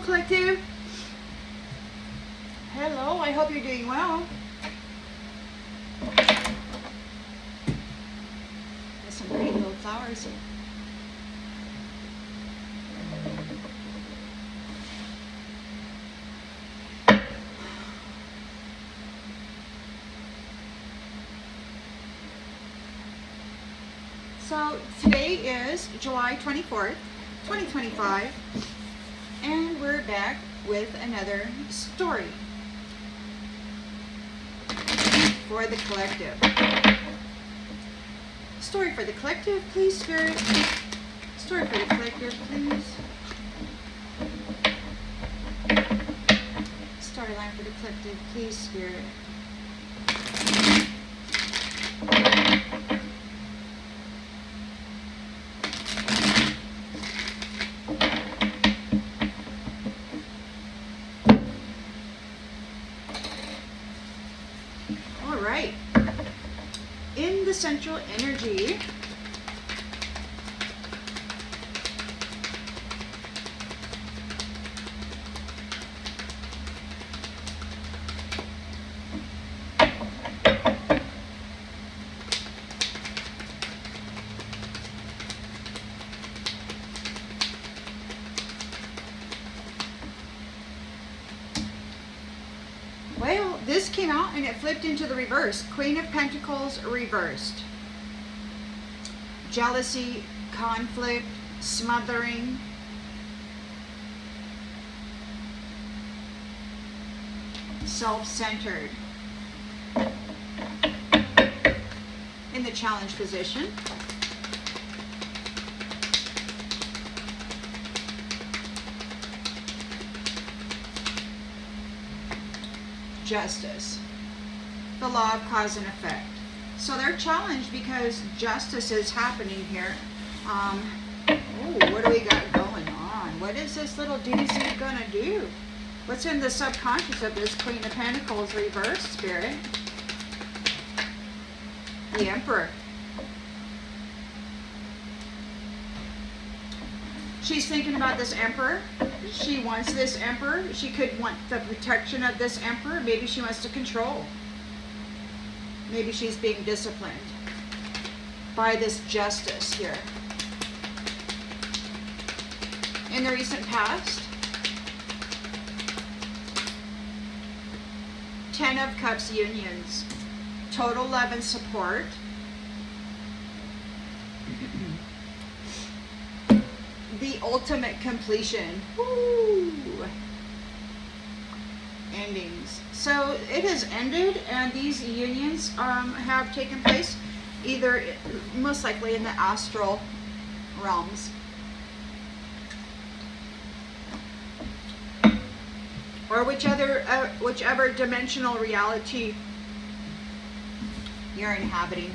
collective. Hello, I hope you're doing well. There's some pretty little flowers. So today is July 24th, 2025, and we're back with another story for the collective. Story for the collective, please, Spirit. Story for the collective, please. Storyline for the collective, please, Spirit. In the central energy, well, this came out and it flipped into the reverse. Queen of Pentacles reversed. Jealousy, conflict, smothering. Self-centered. In the challenge position. Justice, the law of cause and effect. So they're challenged because justice is happening here. Oh, what do we got going on? What is this little doozy gonna do? What's in the subconscious of this Queen of Pentacles reverse, Spirit? The Emperor. She's thinking about this Emperor. She wants this Emperor. She could want the protection of this Emperor. Maybe she wants to control. Maybe she's being disciplined by this justice here. In the recent past, 10 of Cups unions, total love and support. The ultimate completion. Woo. Endings. So it has ended, and these unions have taken place either most likely in the astral realms or whichever dimensional reality you're inhabiting.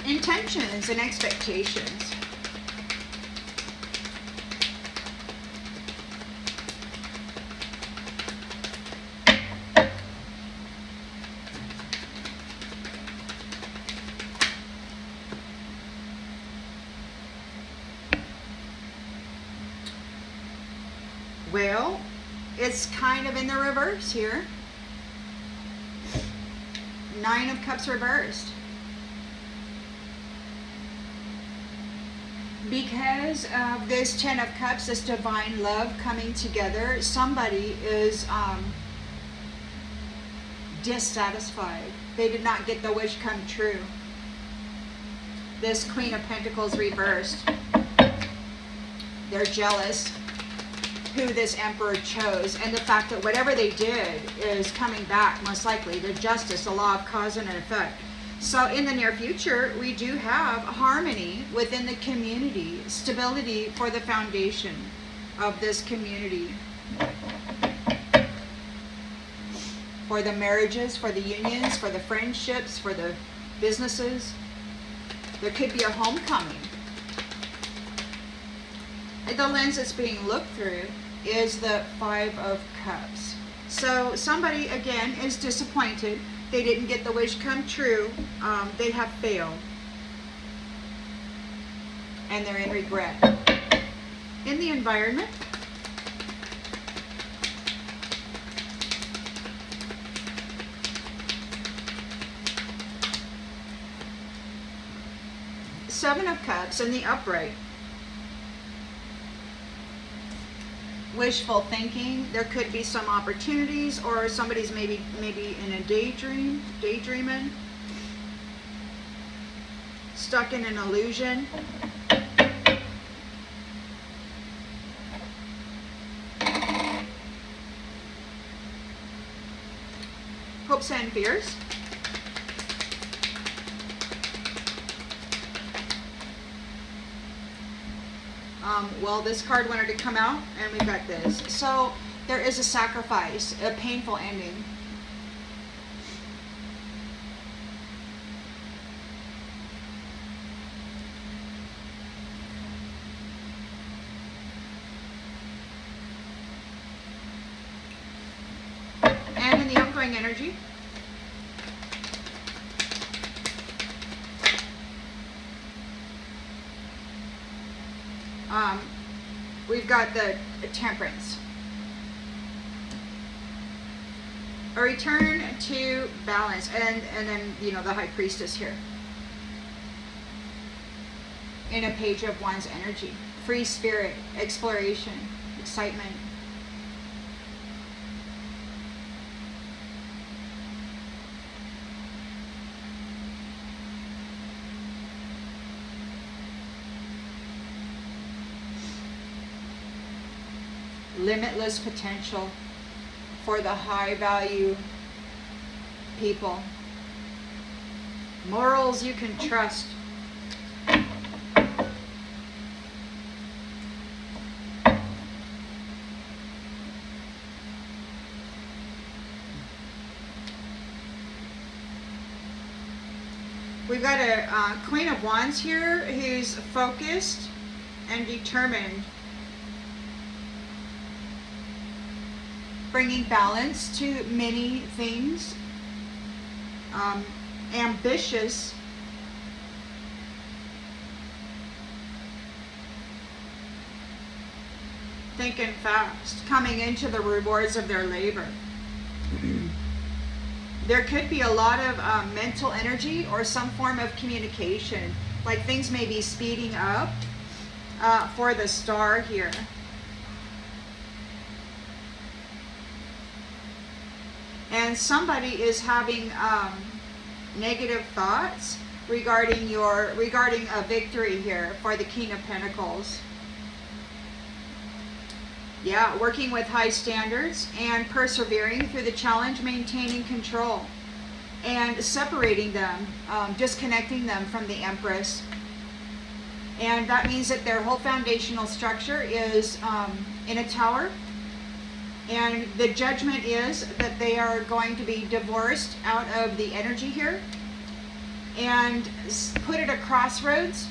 Intentions and expectations. Well, it's kind of in the reverse here. 9 of Cups reversed. Because of this 10 of Cups, this divine love coming together, somebody is dissatisfied. They did not get the wish come true. This Queen of Pentacles reversed. They're jealous who this Emperor chose, and the fact that whatever they did is coming back, most likely. The justice, the law of cause and effect. So in the near future, we do have harmony within the community, stability for the foundation of this community. For the marriages, for the unions, for the friendships, for the businesses. There could be a homecoming. The lens that's being looked through is the 5 of Cups. So somebody, again, is disappointed. They didn't get the wish come true. They have failed. and they're in regret. In the environment, Seven of Cups in the upright. Wishful thinking. There could be some opportunities, or somebody's maybe in a daydreaming, stuck in an illusion. Hopes and fears. Well, this card wanted to come out, and we've got this. So there is a sacrifice, a painful ending. And in the outgoing energy, we've got the Temperance. A return to balance. And then, you know, the High Priestess here. In a Page of Wands energy. Free spirit, exploration, excitement. Limitless potential for the high value people. Morals you can trust. We've got a Queen of Wands here who's focused and determined, bringing balance to many things, ambitious, thinking fast, coming into the rewards of their labor. There could be a lot of mental energy or some form of communication, like things may be speeding up for the Star here. And somebody is having negative thoughts regarding a victory here for the King of Pentacles. Yeah, working with high standards and persevering through the challenge, maintaining control and separating them, disconnecting them from the Empress. And that means that their whole foundational structure is in a tower. And the judgment is that they are going to be divorced out of the energy here and put at a crossroads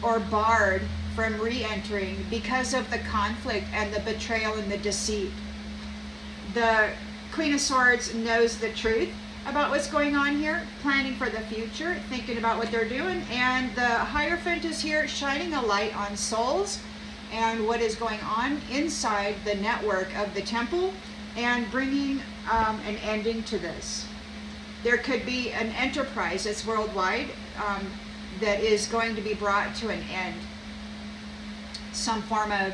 or barred from re-entering because of the conflict and the betrayal and the deceit. The Queen of Swords knows the truth about what's going on here, planning for the future, thinking about what they're doing, and the Hierophant is here shining a light on souls and what is going on inside the network of the temple and bringing an ending to this. There could be an enterprise that's worldwide that is going to be brought to an end. Some form of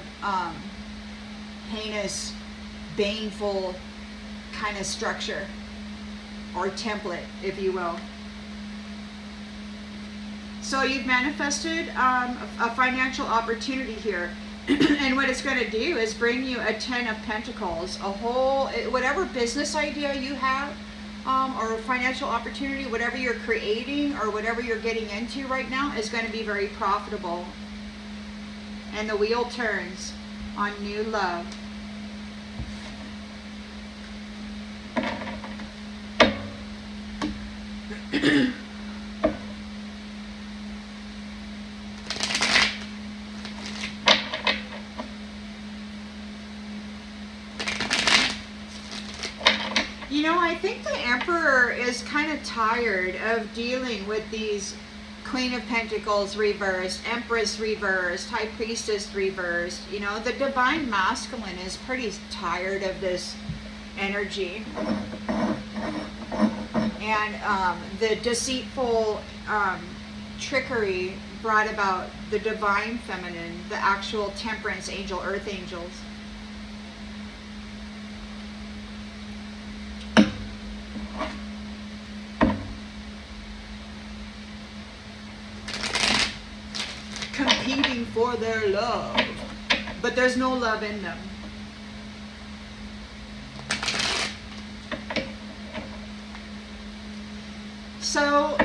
heinous, baneful kind of structure or template, if you will. So you've manifested a financial opportunity here. And what it's going to do is bring you a 10 of Pentacles, a whole, whatever business idea you have, or financial opportunity, whatever you're creating or whatever you're getting into right now is going to be very profitable. And the wheel turns on new love. You know, I think the Emperor is kind of tired of dealing with these Queen of Pentacles reversed, Empress reversed, High Priestess reversed. You know, the divine masculine is pretty tired of this energy. And the deceitful trickery brought about the divine feminine, the actual temperance angel, earth angels. Competing for their love, but there's no love in them. So,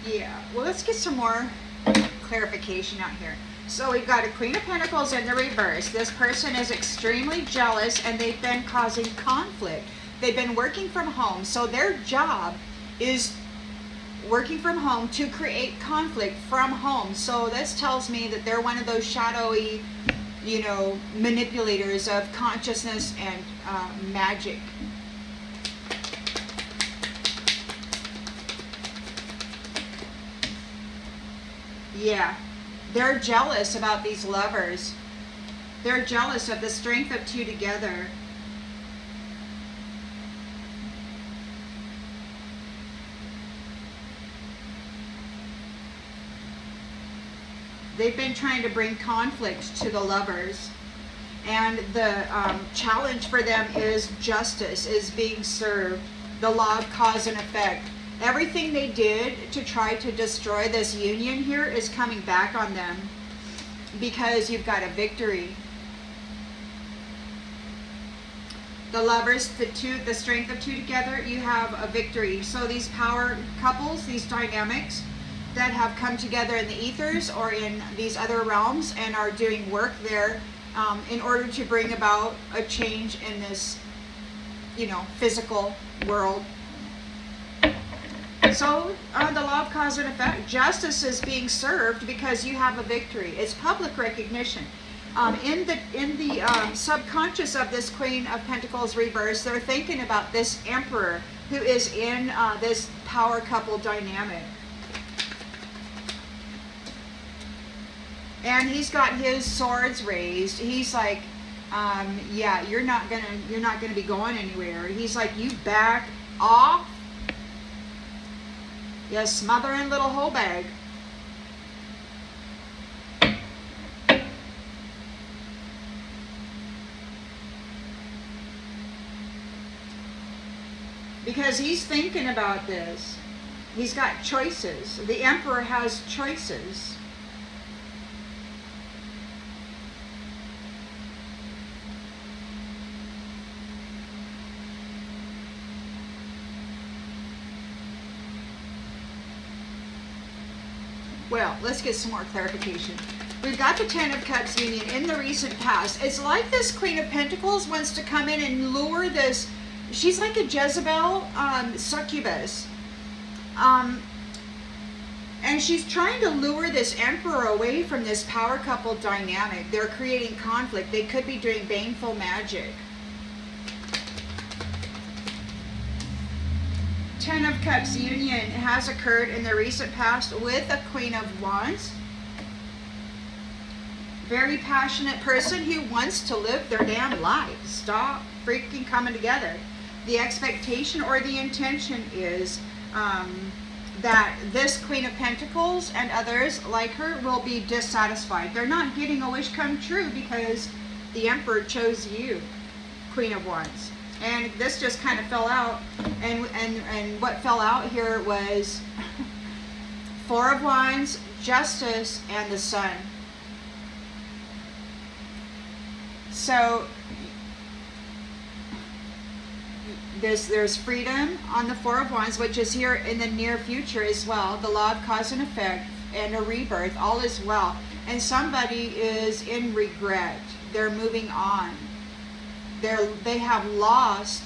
yeah, well, let's get some more clarification out here. So we've got a Queen of Pentacles in the reverse. This person is extremely jealous and they've been causing conflict. They've been working from home, so their job is working from home to create conflict from home. So this tells me that they're one of those shadowy, you know, manipulators of consciousness and magic. Yeah, they're jealous about these lovers. They're jealous of the strength of two together. They've been trying to bring conflict to the lovers. And the challenge for them is justice is being served. The law of cause and effect. Everything they did to try to destroy this union here is coming back on them. Because you've got a victory. The lovers, the strength of two together, you have a victory. So these power couples, these dynamics that have come together in the ethers or in these other realms and are doing work there in order to bring about a change in this, you know, physical world. So the law of cause and effect, justice is being served because you have a victory. It's public recognition. In the subconscious of this Queen of Pentacles reverse, they're thinking about this Emperor who is in this power couple dynamic. And he's got his swords raised. He's like, yeah, you're not gonna be going anywhere. He's like, you back off. You smothering little hoe bag. Because he's thinking about this. He's got choices. The Emperor has choices. Well, let's get some more clarification. We've got the Ten of Cups union in the recent past. It's like this Queen of Pentacles wants to come in and lure this. She's like a Jezebel succubus. And she's trying to lure this Emperor away from this power couple dynamic. They're creating conflict. They could be doing baneful magic. Ten of Cups union has occurred in the recent past with a Queen of Wands. Very passionate person who wants to live their damn life. Stop freaking coming together. The expectation or the intention is that this Queen of Pentacles and others like her will be dissatisfied. They're not getting a wish come true because the Emperor chose you, Queen of Wands. And this just kind of fell out. And what fell out here was Four of Wands, Justice, and the Sun. So there's freedom on the Four of Wands, which is here in the near future as well. The law of cause and effect and a rebirth, all is well. And somebody is in regret. They're moving on. They have lost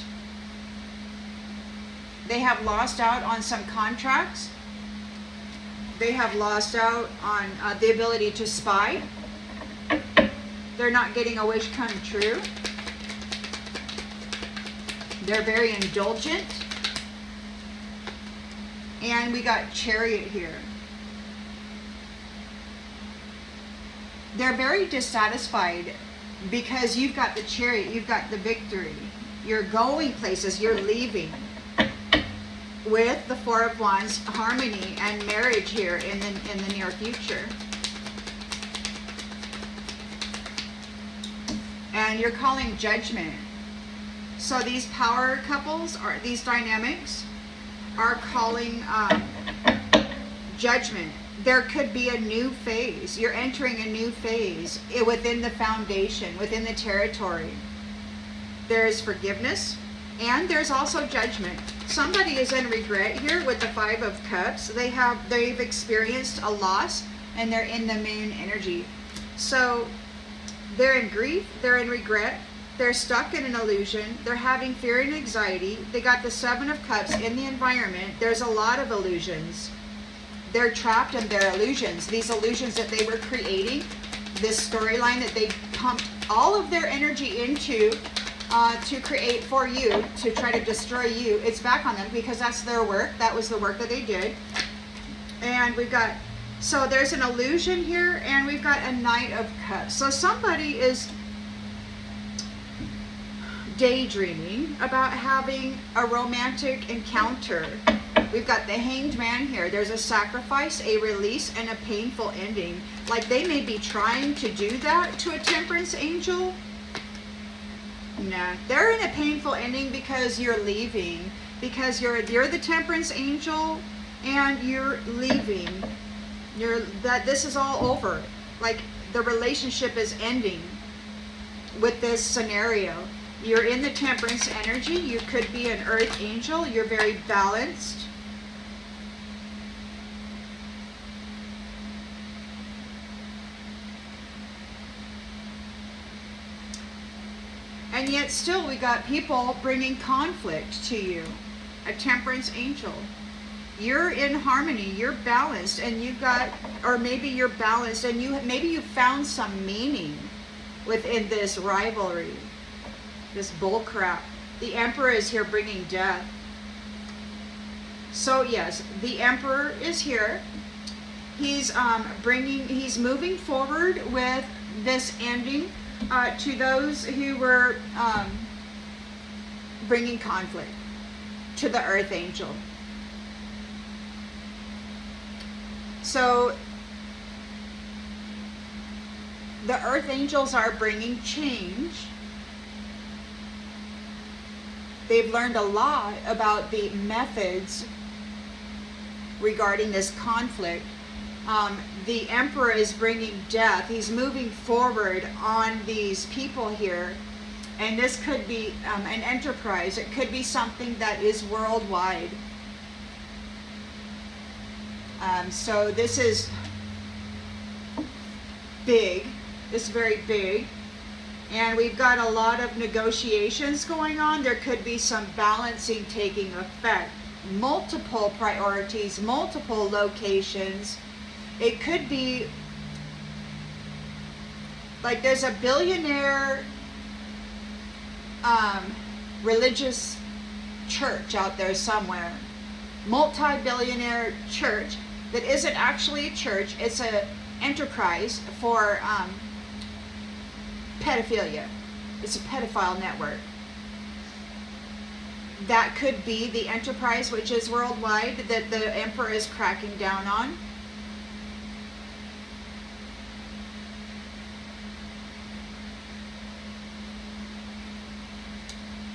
out on some contracts. They have lost out on the ability to spy. They're not getting a wish come true. They're very indulgent. And we got Chariot here. they're very dissatisfied because you've got the chariot, you've got the victory. You're going places, you're leaving. With the Four of Wands, harmony and marriage here in the near future. And you're calling judgment. So these power couples, or these dynamics, are calling judgment. There could be a new phase. You're entering a new phase within the foundation, within the territory. There's forgiveness, and there's also judgment. Somebody is in regret here with the Five of Cups. They've experienced a loss, and they're in the moon energy. So they're in grief, they're in regret, they're stuck in an illusion, they're having fear and anxiety. They got the Seven of Cups in the environment. There's a lot of illusions. They're trapped in their illusions. These illusions that they were creating, this storyline that they pumped all of their energy into to create for you, to try to destroy you, it's back on them because that's their work. That was the work that they did. And we've got, so there's an illusion here, and we've got a Knight of Cups. So somebody is daydreaming about having a romantic encounter. We've got the Hanged Man here. There's a sacrifice, a release, and a painful ending. Like they may be trying to do that to a Temperance angel. Nah, they're in a painful ending because you're leaving. Because you're the Temperance angel and you're leaving. This is all over. Like the relationship is ending with this scenario. You're in the Temperance energy. You could be an Earth angel. You're very balanced. And yet still we got people bringing conflict to you. A Temperance angel. You're in harmony, you're balanced, and you've got, or maybe you're balanced and maybe you found some meaning within this rivalry, this bull crap. The Emperor is here bringing death. So yes, the Emperor is here. He's moving forward with this ending to those who were bringing conflict to the Earth angel. So the Earth angels are bringing change. They've learned a lot about the methods regarding this conflict. The Emperor is bringing death. He's moving forward on these people here. And this could be an enterprise. It could be something that is worldwide. So this is big. This is very big. And we've got a lot of negotiations going on. There could be some balancing taking effect. Multiple priorities, multiple locations. It could be like there's a billionaire religious church out there somewhere. Multi-billionaire church that isn't actually a church. It's an enterprise for pedophilia. It's a pedophile network. That could be the enterprise, which is worldwide, that the Emperor is cracking down on.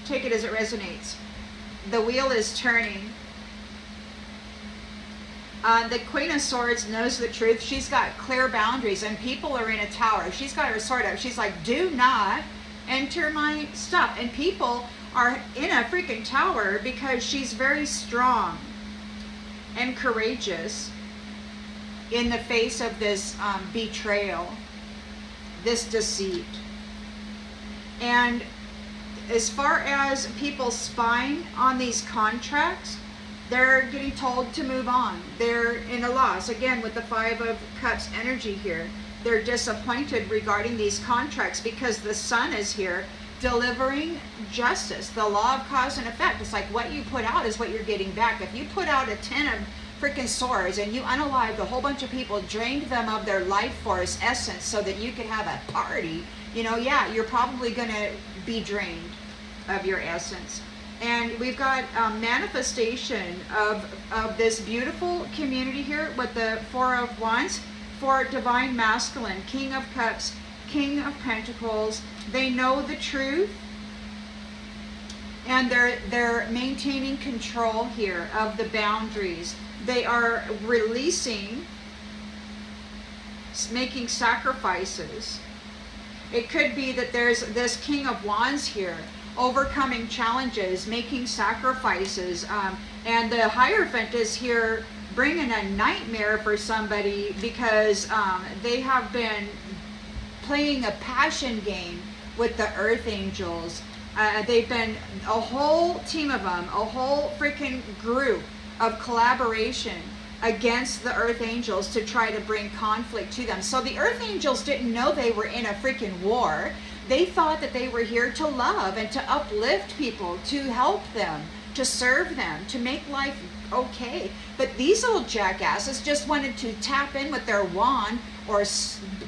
Take it as it resonates. The wheel is turning. The Queen of Swords knows the truth. She's got clear boundaries, and people are in a tower. She's got her sword up. She's like, do not enter my stuff. And people are in a freaking tower because she's very strong and courageous in the face of this betrayal, this deceit. And as far as people spying on these contracts, they're getting told to move on. They're in a loss. Again, with the Five of Cups energy here, they're disappointed regarding these contracts because the Sun is here delivering justice, the law of cause and effect. It's like what you put out is what you're getting back. If you put out a 10 of freaking swords and you unalived a whole bunch of people, drained them of their life force essence so that you could have a party, you know, yeah, you're probably going to be drained of your essence. And we've got manifestation of this beautiful community here with the Four of Wands for divine masculine, King of Cups, King of Pentacles. They know the truth. And they're maintaining control here of the boundaries. They are releasing, making sacrifices. It could be that there's this King of Wands here, overcoming challenges, making sacrifices. And the Hierophant is here bringing a nightmare for somebody because they have been playing a passion game with the Earth Angels. They've been a whole team of them, a whole freaking group of collaboration against the Earth Angels to try to bring conflict to them. So the Earth Angels didn't know they were in a freaking war. They thought that they were here to love and to uplift people, to help them, to serve them, to make life okay. But these old jackasses just wanted to tap in with their wand or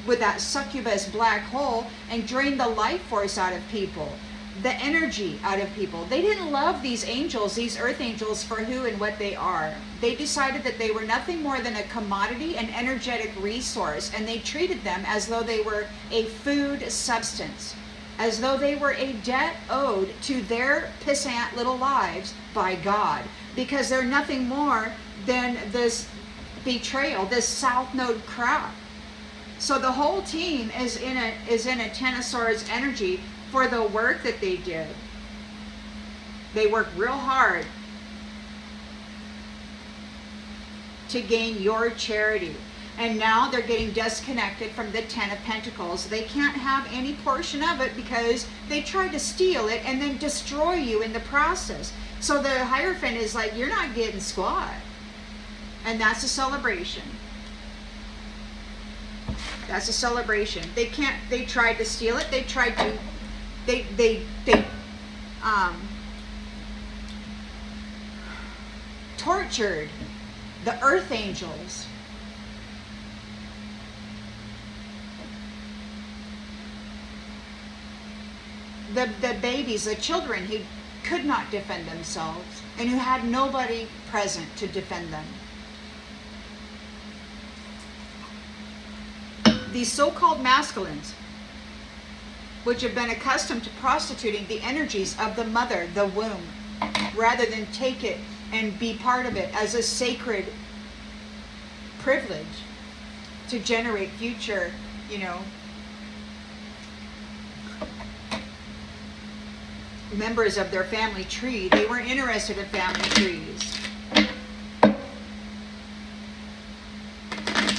with that succubus black hole and drain the life force out of people, the energy out of people. They didn't love these angels, these Earth Angels, for who and what they are. They decided that they were nothing more than a commodity, an energetic resource, and they treated them as though they were a food substance, as though they were a debt owed to their pissant little lives by God, because they're nothing more than this betrayal, this South Node crap. So the whole team is in a Ten of Swords energy for the work that they did. They worked real hard to gain your charity. And now they're getting disconnected from the Ten of Pentacles. They can't have any portion of it because they tried to steal it and then destroy you in the process. So the Hierophant is like, you're not getting squat. And that's a celebration. That's a celebration. They tried to steal it. They tried to they tortured the Earth Angels. The babies, the children who could not defend themselves and who had nobody present to defend them. These so-called masculines, which have been accustomed to prostituting the energies of the mother, the womb, rather than take it and be part of it as a sacred privilege to generate future, members of their family tree. They weren't interested in family trees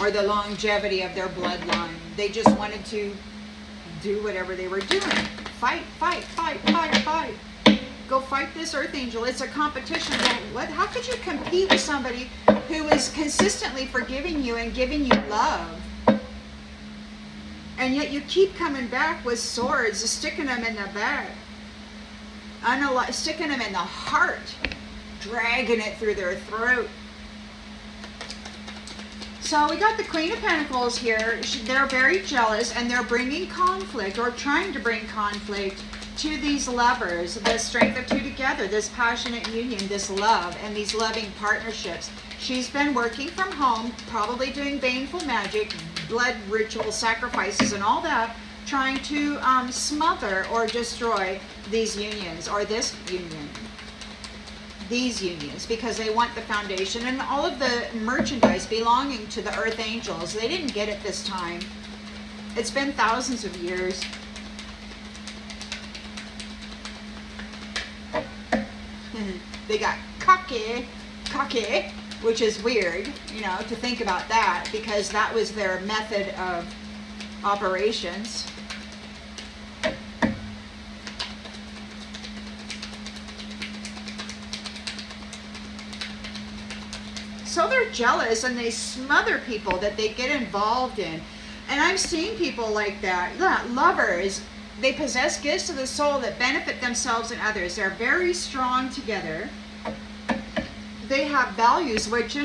or the longevity of their bloodline. They just wanted to do whatever they were doing. Fight, fight, fight, fight, fight. Go fight this Earth Angel. It's a competition. How could you compete with somebody who is consistently forgiving you and giving you love? And yet you keep coming back with swords, sticking them in the back, sticking them in the heart, dragging it through their throat. So we got the Queen of Pentacles here. They're very jealous and they're bringing conflict or trying to bring conflict to these lovers. The strength of two together, this passionate union, this love and these loving partnerships. She's been working from home, probably doing baneful magic, blood ritual sacrifices and all that, trying to smother or destroy these unions or this union. These unions, because they want the foundation and all of the merchandise belonging to the Earth Angels. They didn't get it this time. It's been thousands of years. They got cocky, which is weird, to think about that, because that was their method of operations. So they're jealous and they smother people that they get involved in. And I've seen people like that. Lovers, they possess gifts of the soul that benefit themselves and others. They're very strong together. they have values which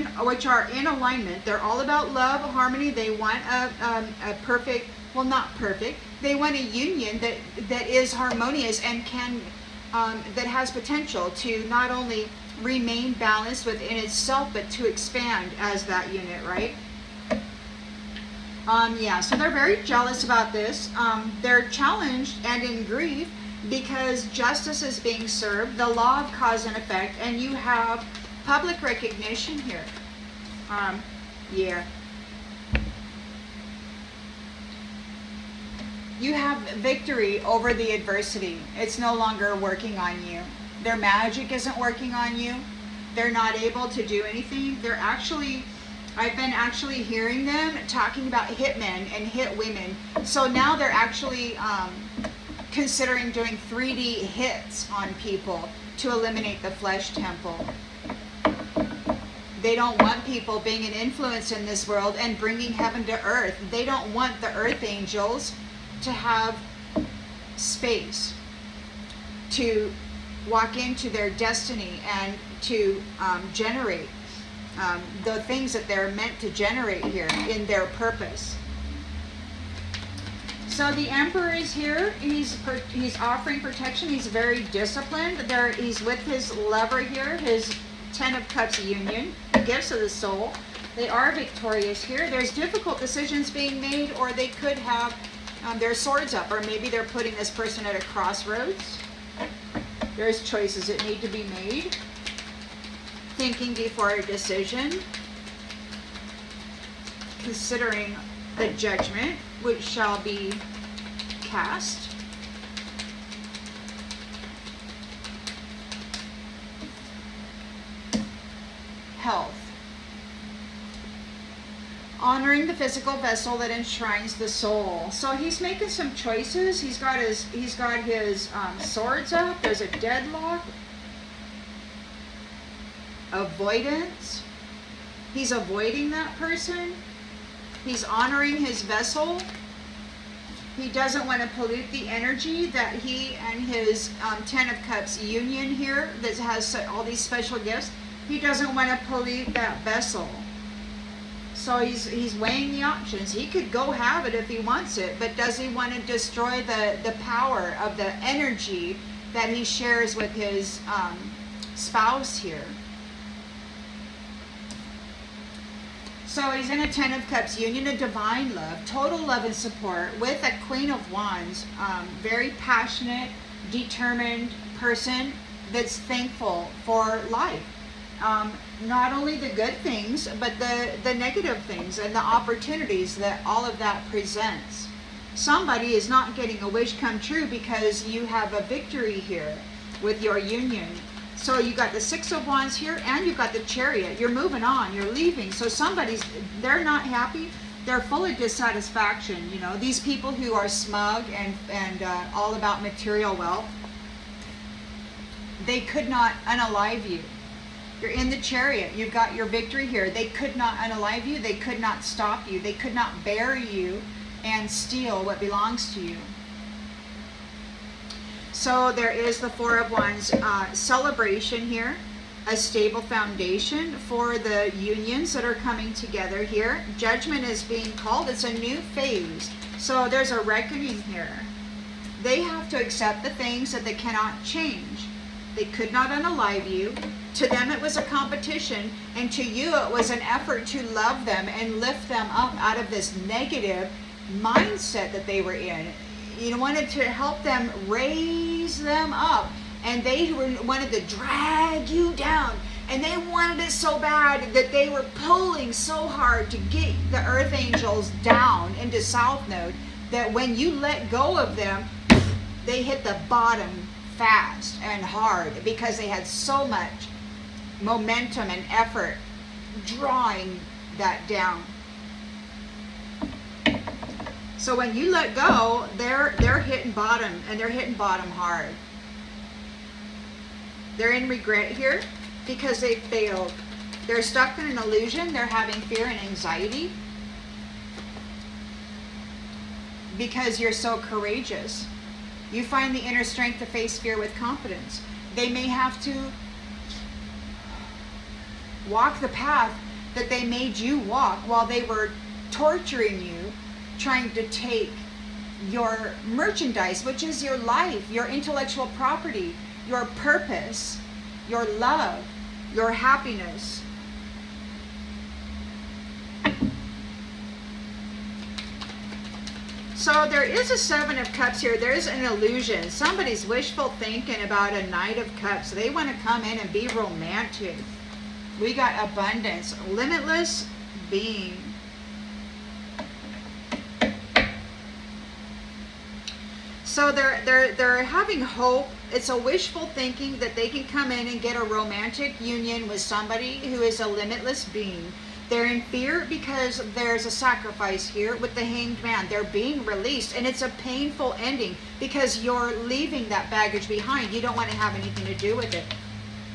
are in alignment. They're all about love, harmony. They want a perfect, well, not perfect. They want a union that is harmonious and can that has potential to not only remain balanced within itself, but to expand as that unit, right? Yeah, so they're very jealous about this. They're challenged and in grief because justice is being served, the law of cause and effect, and you have public recognition here. Yeah. You have victory over the adversity. It's no longer working on you. Their magic isn't working on you. They're not able to do anything. They're actually, I've been actually hearing them talking about hitmen and hit women. So now they're actually considering doing 3D hits on people to eliminate the flesh temple. They don't want people being an influence in this world and bringing heaven to earth. They don't want the earth angels to have space to walk into their destiny and to generate the things that they're meant to generate here in their purpose. So the Emperor is here. He's offering protection. He's very disciplined. He's with his lover here, his 10 of Cups union, the gifts of the soul. They are victorious here. There's difficult decisions being made, or they could have their swords up, or maybe they're putting this person at a crossroads. There's choices that need to be made. Thinking before a decision. Considering the judgment which shall be cast. Health. Honoring the physical vessel that enshrines the soul. So he's making some choices. He's got his swords up. There's a deadlock. Avoidance. He's avoiding that person. He's honoring his vessel. He doesn't want to pollute the energy that he and his 10 of Cups union here that has all these special gifts. He doesn't want to pollute that vessel. So he's weighing the options. He could go have it if he wants it, but does he want to destroy the power of the energy that he shares with his spouse here? So he's in a 10 of Cups union, a divine love, total love and support with a Queen of Wands, very passionate, determined person that's thankful for life. Not only the good things, but the negative things and the opportunities that all of that presents. Somebody is not getting a wish come true because you have a victory here with your union. So you got the 6 of Wands here, and you've got the Chariot. You're moving on. You're leaving. So they're not happy. They're full of dissatisfaction. You know, these people who are smug and all about material wealth, they could not unalive you. You're in the Chariot. You've got your victory here. They could not unalive you. They could not stop you. They could not bury you and steal what belongs to you. So there is the 4 of Wands celebration here, a stable foundation for the unions that are coming together here. Judgment is being called. It's a new phase. So there's a reckoning here. They have to accept the things that they cannot change. They could not unalive you. To them it was a competition, and to you it was an effort to love them and lift them up out of this negative mindset that they were in. You wanted to help them, raise them up, and they wanted to drag you down, and they wanted it so bad that they were pulling so hard to get the earth angels down into South Node that when you let go of them, they hit the bottom fast and hard because they had so much momentum and effort drawing that down. So when you let go, they're hitting bottom, and they're hitting bottom hard. They're in regret here because they failed. They're stuck in an illusion. They're having fear and anxiety because you're so courageous. You find the inner strength to face fear with confidence. They may have to walk the path that they made you walk while they were torturing you, trying to take your merchandise, which is your life, your intellectual property, your purpose, your love, your happiness. So there is a Seven of Cups here. There's an illusion. Somebody's wishful thinking about a Knight of Cups. They want to come in and be romantic. We got abundance, limitless being. So they're having hope. It's a wishful thinking that they can come in and get a romantic union with somebody who is a limitless being. They're in fear because there's a sacrifice here with the Hanged Man. They're being released, and it's a painful ending because you're leaving that baggage behind. You don't want to have anything to do with it.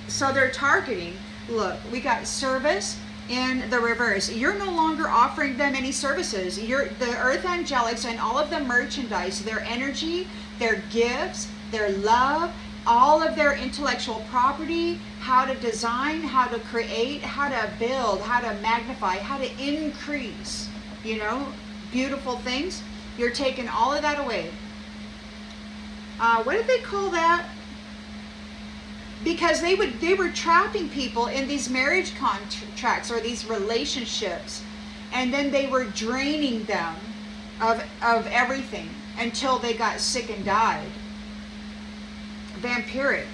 So they're targeting, look, we got service in the reverse. You're no longer offering them any services. The earth angelics and all of the merchandise, their energy, their gifts, their love, all of their intellectual property, how to design, how to create, how to build, how to magnify, how to increase, beautiful things. You're taking all of that away. What did they call that? Because they were trapping people in these marriage contracts or these relationships, and then they were draining them of everything until they got sick and died. Vampiric.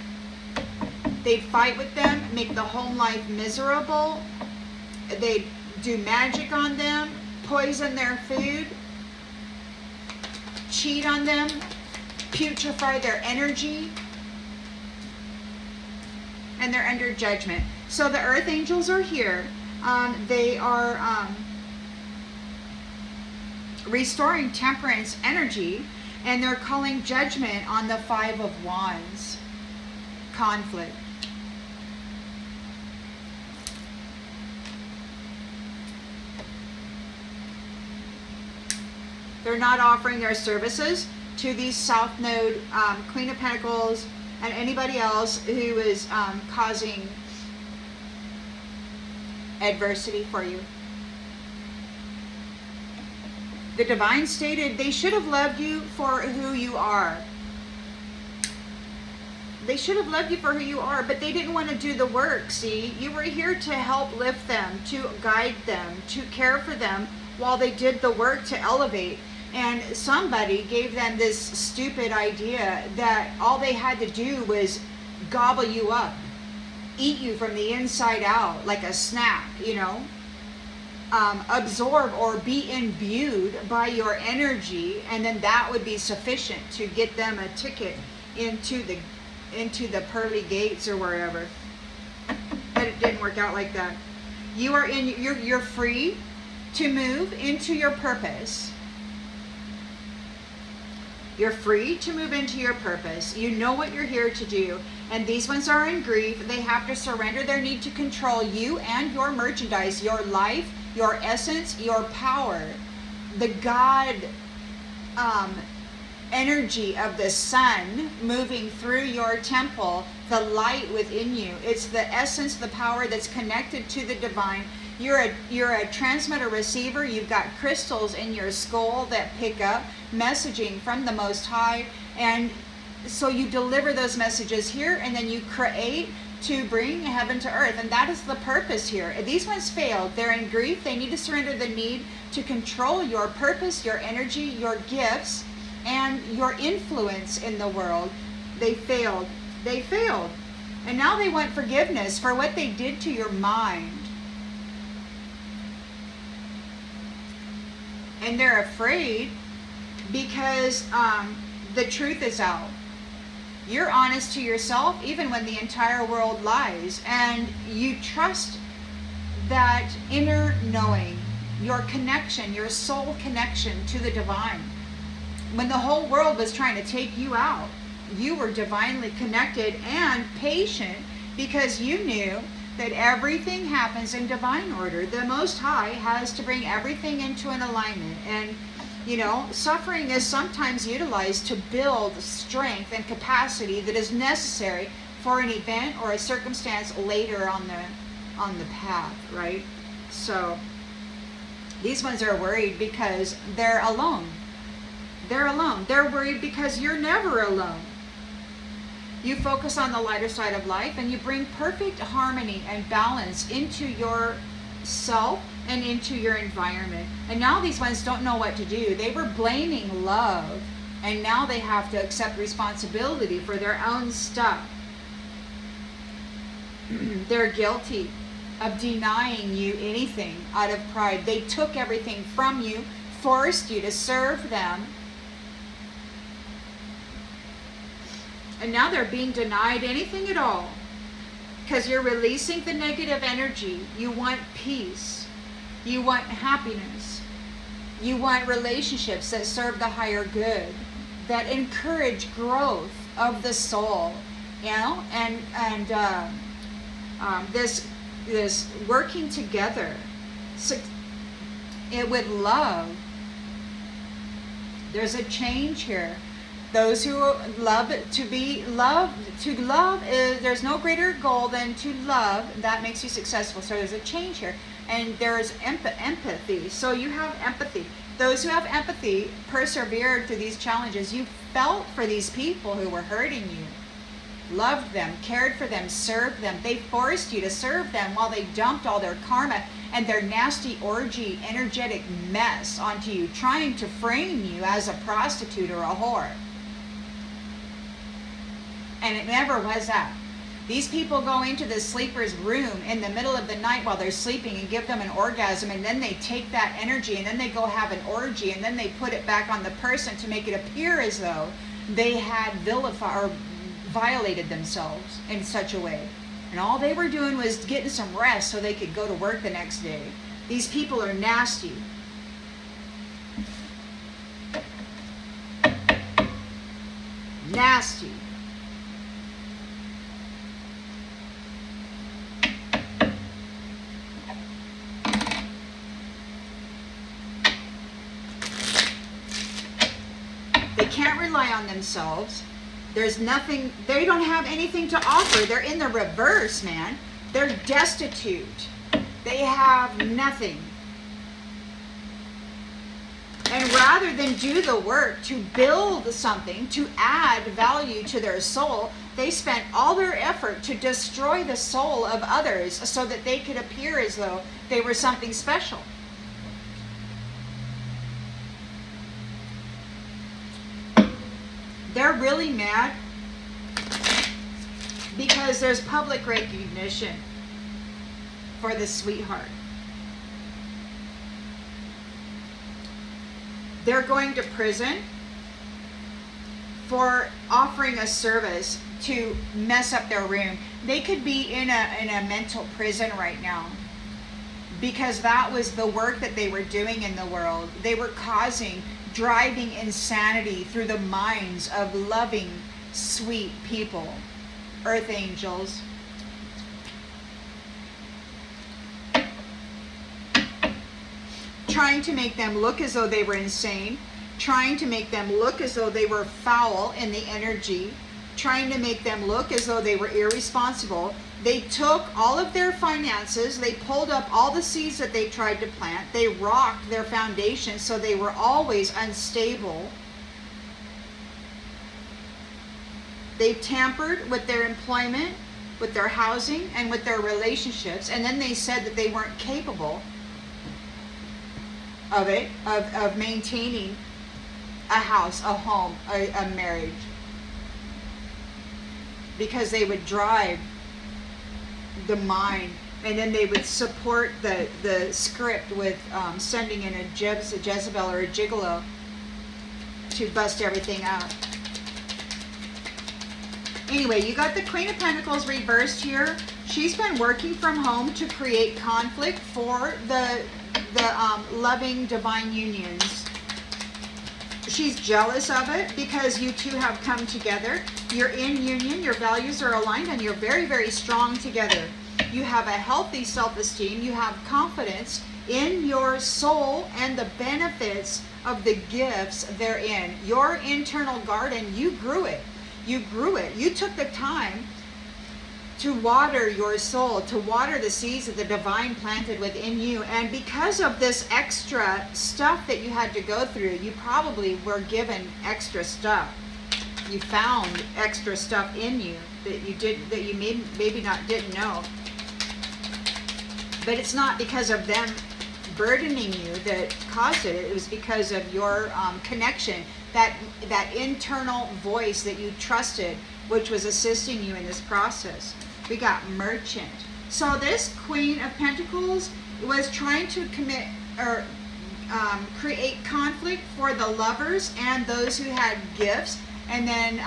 They'd fight with them, make the home life miserable. They'd do magic on them, poison their food, cheat on them, putrefy their energy, and they're under judgment. So the earth angels are here. They are restoring temperance energy, and they're calling judgment on the Five of Wands. Conflict. They're not offering their services to these South Node, Queen of Pentacles, and anybody else who is causing adversity for you. The divine stated they should have loved you for who you are. They should have loved you for who you are, but they didn't want to do the work, see? You were here to help lift them, to guide them, to care for them while they did the work to elevate. And somebody gave them this stupid idea that all they had to do was gobble you up, eat you from the inside out like a snack, absorb or be imbued by your energy, and then that would be sufficient to get them a ticket into the pearly gates or wherever. But it didn't work out like that. You're free to move into your purpose. You're free to move into your purpose. You know what you're here to do. And these ones are in grief. They have to surrender their need to control you and your merchandise, your life, your essence, your power. The God energy of the sun moving through your temple, the light within you. It's the essence, the power that's connected to the divine. You're a transmitter receiver. You've got crystals in your skull that pick up messaging from the Most High, and so you deliver those messages here, and then you create to bring heaven to earth, and that is the purpose here. These ones failed. They're in grief. They need to surrender the need to control your purpose, your energy, your gifts, and your influence in the world. They failed. And now they want forgiveness for what they did to your mind. And they're afraid because the truth is out. You're honest to yourself even when the entire world lies, and you trust that inner knowing, your connection, your soul connection to the divine. When the whole world was trying to take you out, you were divinely connected and patient because you knew that everything happens in divine order. The Most High has to bring everything into an alignment. And, suffering is sometimes utilized to build strength and capacity that is necessary for an event or a circumstance later on the path, right? So these ones are worried because they're alone. They're alone. They're worried because you're never alone. You focus on the lighter side of life and you bring perfect harmony and balance into your self and into your environment. And now these ones don't know what to do. They were blaming love, and now they have to accept responsibility for their own stuff. They're guilty of denying you anything out of pride. They took everything from you, forced you to serve them, and now they're being denied anything at all because you're releasing the negative energy. You want peace. You want happiness. You want relationships that serve the higher good, that encourage growth of the soul, you know, and this working together with love. There's a change here. Those who love is, there's no greater goal than to love. That makes you successful. So there's a change here. And there's empathy. So you have empathy. Those who have empathy persevered through these challenges. You felt for these people who were hurting you. Loved them, cared for them, served them. They forced you to serve them while they dumped all their karma and their nasty orgy energetic mess onto you, trying to frame you as a prostitute or a whore. And it never was that. These people go into the sleeper's room in the middle of the night while they're sleeping and give them an orgasm, and then they take that energy and then they go have an orgy, and then they put it back on the person to make it appear as though they had vilified or violated themselves in such a way. And all they were doing was getting some rest so they could go to work the next day. These people are nasty. Nasty. They can't rely on themselves. There's nothing, they don't have anything to offer. They're in the reverse, man. They're destitute. They have nothing. And rather than do the work to build something, to add value to their soul, they spent all their effort to destroy the soul of others so that they could appear as though they were something special. They're really mad because there's public recognition for the sweetheart. They're going to prison for offering a service to mess up their room. They could be in a mental prison right now because that was the work that they were doing in the world. They were driving insanity through the minds of loving, sweet people, earth angels. Trying to make them look as though they were insane, trying to make them look as though they were foul in the energy, trying to make them look as though they were irresponsible. They took all of their finances, they pulled up all the seeds that they tried to plant, they rocked their foundation so they were always unstable. They tampered with their employment, with their housing, and with their relationships, and then they said that they weren't capable of it, of maintaining a house, a home, a marriage, because they would drive the mind, and then they would support the script with sending in a Jezebel or a gigolo to bust everything out. Anyway, you got the Queen of Pentacles reversed here. She's been working from home to create conflict for the loving divine unions. She's jealous of it because you two have come together. You're in union, your values are aligned, and you're very, very strong together. You have a healthy self-esteem. You have confidence in your soul and the benefits of the gifts therein. Your internal garden, you grew it. You grew it. You took the time to water your soul, to water the seeds of the divine planted within you. And because of this extra stuff that you had to go through, you probably were given extra stuff. You found extra stuff in you that you maybe not didn't know. But it's not because of them burdening you that caused it. It was because of your connection, that internal voice that you trusted, which was assisting you in this process. We got merchant. So this Queen of Pentacles was trying to commit or create conflict for the lovers and those who had gifts, and then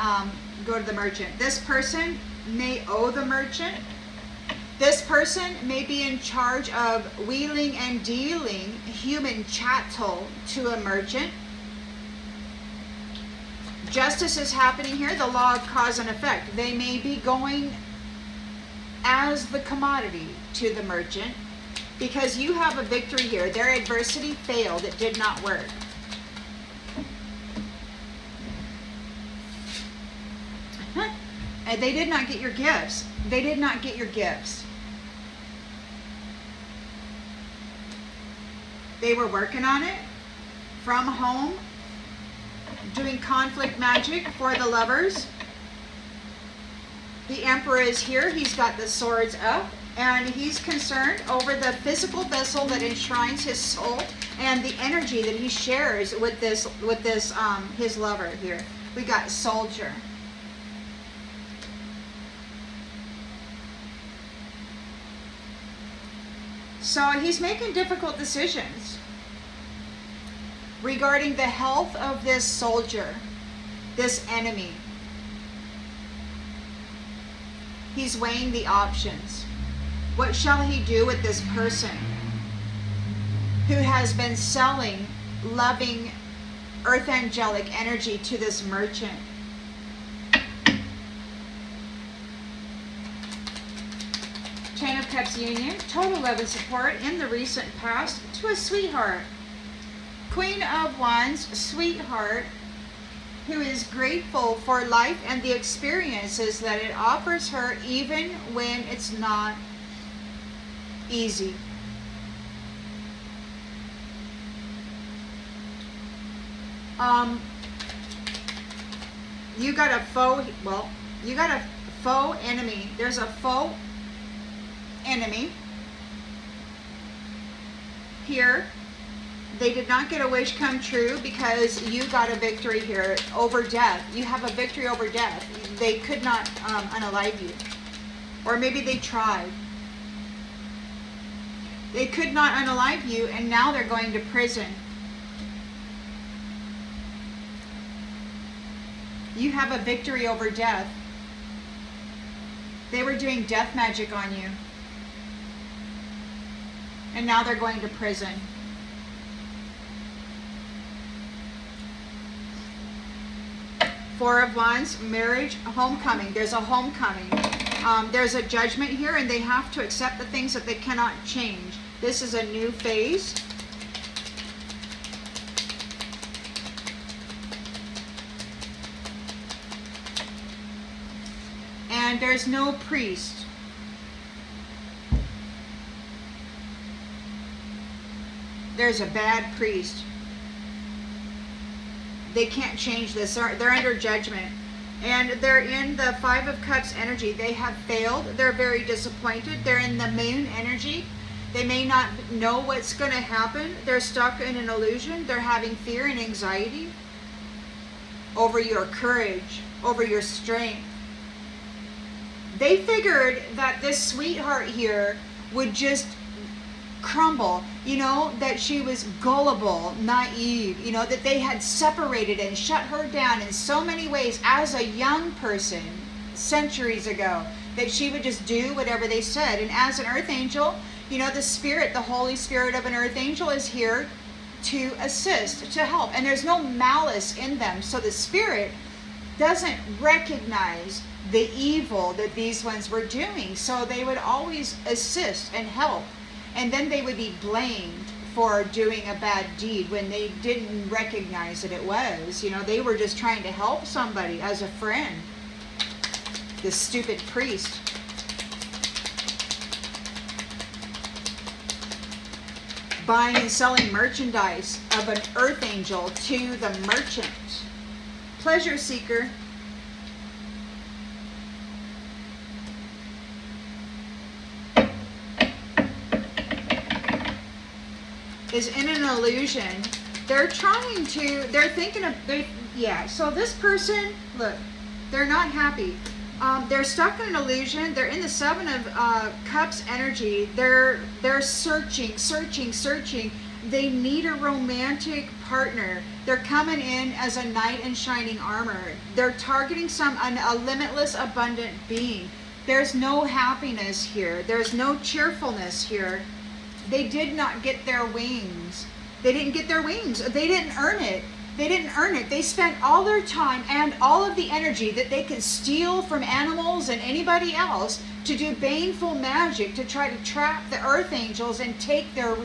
go to the merchant. This person may owe the merchant. This person may be in charge of wheeling and dealing human chattel to a merchant. Justice is happening here, the law of cause and effect. They may be going as the commodity to the merchant because you have a victory here. Their adversity failed, it did not work. And they did not get your gifts. They did not get your gifts. They were working on it from home, doing conflict magic for the lovers. The Emperor is here. He's got the swords up, and he's concerned over the physical vessel that enshrines his soul and the energy that he shares with this his lover here. We got soldier. So he's making difficult decisions regarding the health of this soldier, this enemy. He's weighing the options. What shall he do with this person who has been selling loving earth angelic energy to this merchant? Ten of Cups union, total love and support in the recent past to a sweetheart. Queen of Wands, sweetheart, who is grateful for life and the experiences that it offers her even when it's not easy. You got a faux enemy. There's a faux enemy here. They did not get a wish come true because you got a victory here over death. You have a victory over death. They could not unalive you. Or maybe they tried. They could not unalive you, and now they're going to prison. You have a victory over death. They were doing death magic on you. And now they're going to prison. Four of Wands, marriage, homecoming. There's a homecoming. There's a judgment here, and they have to accept the things that they cannot change. This is a new phase. And there's no priest. There's a bad priest. They can't change this. They're under judgment. And they're in the Five of Cups energy. They have failed. They're very disappointed. They're in the moon energy. They may not know what's going to happen. They're stuck in an illusion. They're having fear and anxiety over your courage, over your strength. They figured that this sweetheart here would just crumble, that she was gullible, naive, that they had separated and shut her down in so many ways as a young person centuries ago, that she would just do whatever they said. And as an earth angel, the spirit, the Holy Spirit of an earth angel is here to assist, to help. And there's no malice in them. So the spirit doesn't recognize the evil that these ones were doing. So they would always assist and help. And then they would be blamed for doing a bad deed when they didn't recognize that it was. They were just trying to help somebody as a friend. This stupid priest. buying and selling merchandise of an earth angel to the merchant. Pleasure seeker. Is in an illusion. They're trying to, they're thinking of, so this person, look, they're not happy. They're stuck in an illusion. They're in the Seven of Cups energy. They're searching. They need a romantic partner. They're coming in as a knight in shining armor. They're targeting a limitless, abundant being. There's no happiness here. There's no cheerfulness here. They did not get their wings. They didn't get their wings. They didn't earn it. They spent all their time and all of the energy that they could steal from animals and anybody else to do baneful magic to try to trap the earth angels and take their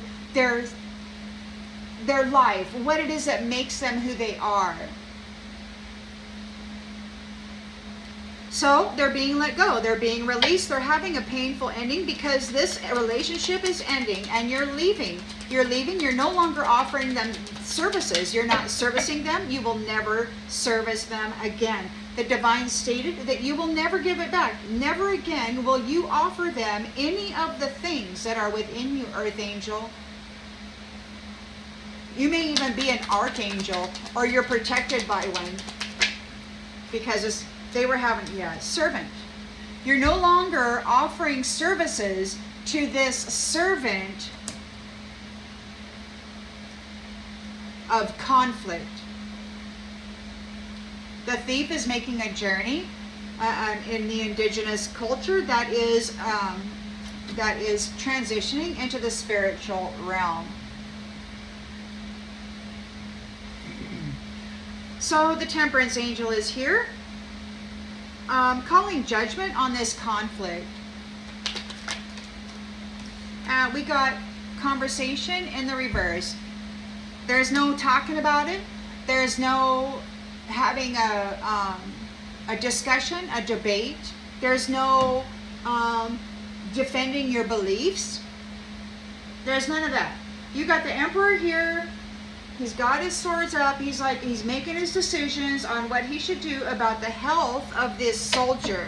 life, what it is that makes them who they are. So they're being let go. They're being released. They're having a painful ending because this relationship is ending and you're leaving. You're leaving. You're no longer offering them services. You're not servicing them. You will never service them again. The divine stated that you will never give it back. Never again will you offer them any of the things that are within you, earth angel. You may even be an archangel or you're protected by one because they were having, servant. You're no longer offering services to this servant of conflict. The thief is making a journey in the indigenous culture that is transitioning into the spiritual realm. So the temperance angel is here. Calling judgment on this conflict. We got conversation in the reverse. There's no talking about it. There's no having a discussion, a debate. There's no defending your beliefs. There's none of that. You got the emperor here. He's got his swords up. He's making his decisions on what he should do about the health of this soldier.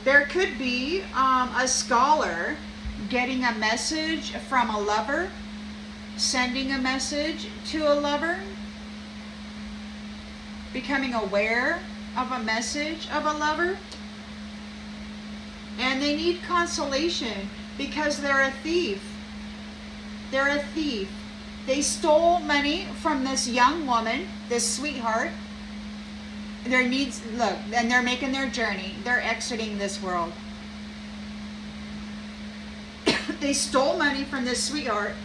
There could be a scholar getting a message from a lover, sending a message to a lover, becoming aware of a message of a lover. And they need consolation because they're a thief. They're a thief. They stole money from this young woman, this sweetheart. Look, and they're making their journey. They're exiting this world. They stole money from this sweetheart.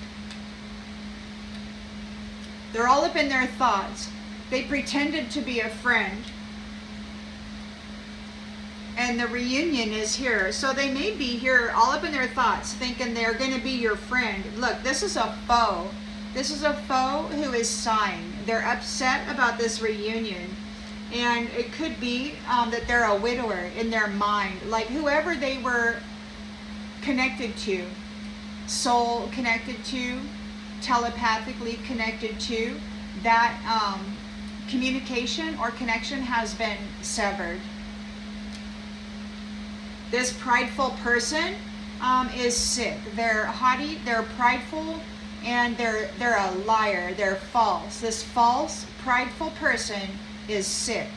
They're all up in their thoughts. They pretended to be a friend. And the reunion is here. So they may be here all up in their thoughts thinking they're going to be your friend. Look, this is a foe. This is a foe who is sighing. They're upset about this reunion. And it could be that they're a widower in their mind. Like whoever they were connected to, soul connected to, telepathically connected to, that communication or connection has been severed. This prideful person is sick. They're haughty, they're prideful, and they're a liar. They're false. This false, prideful person is sick.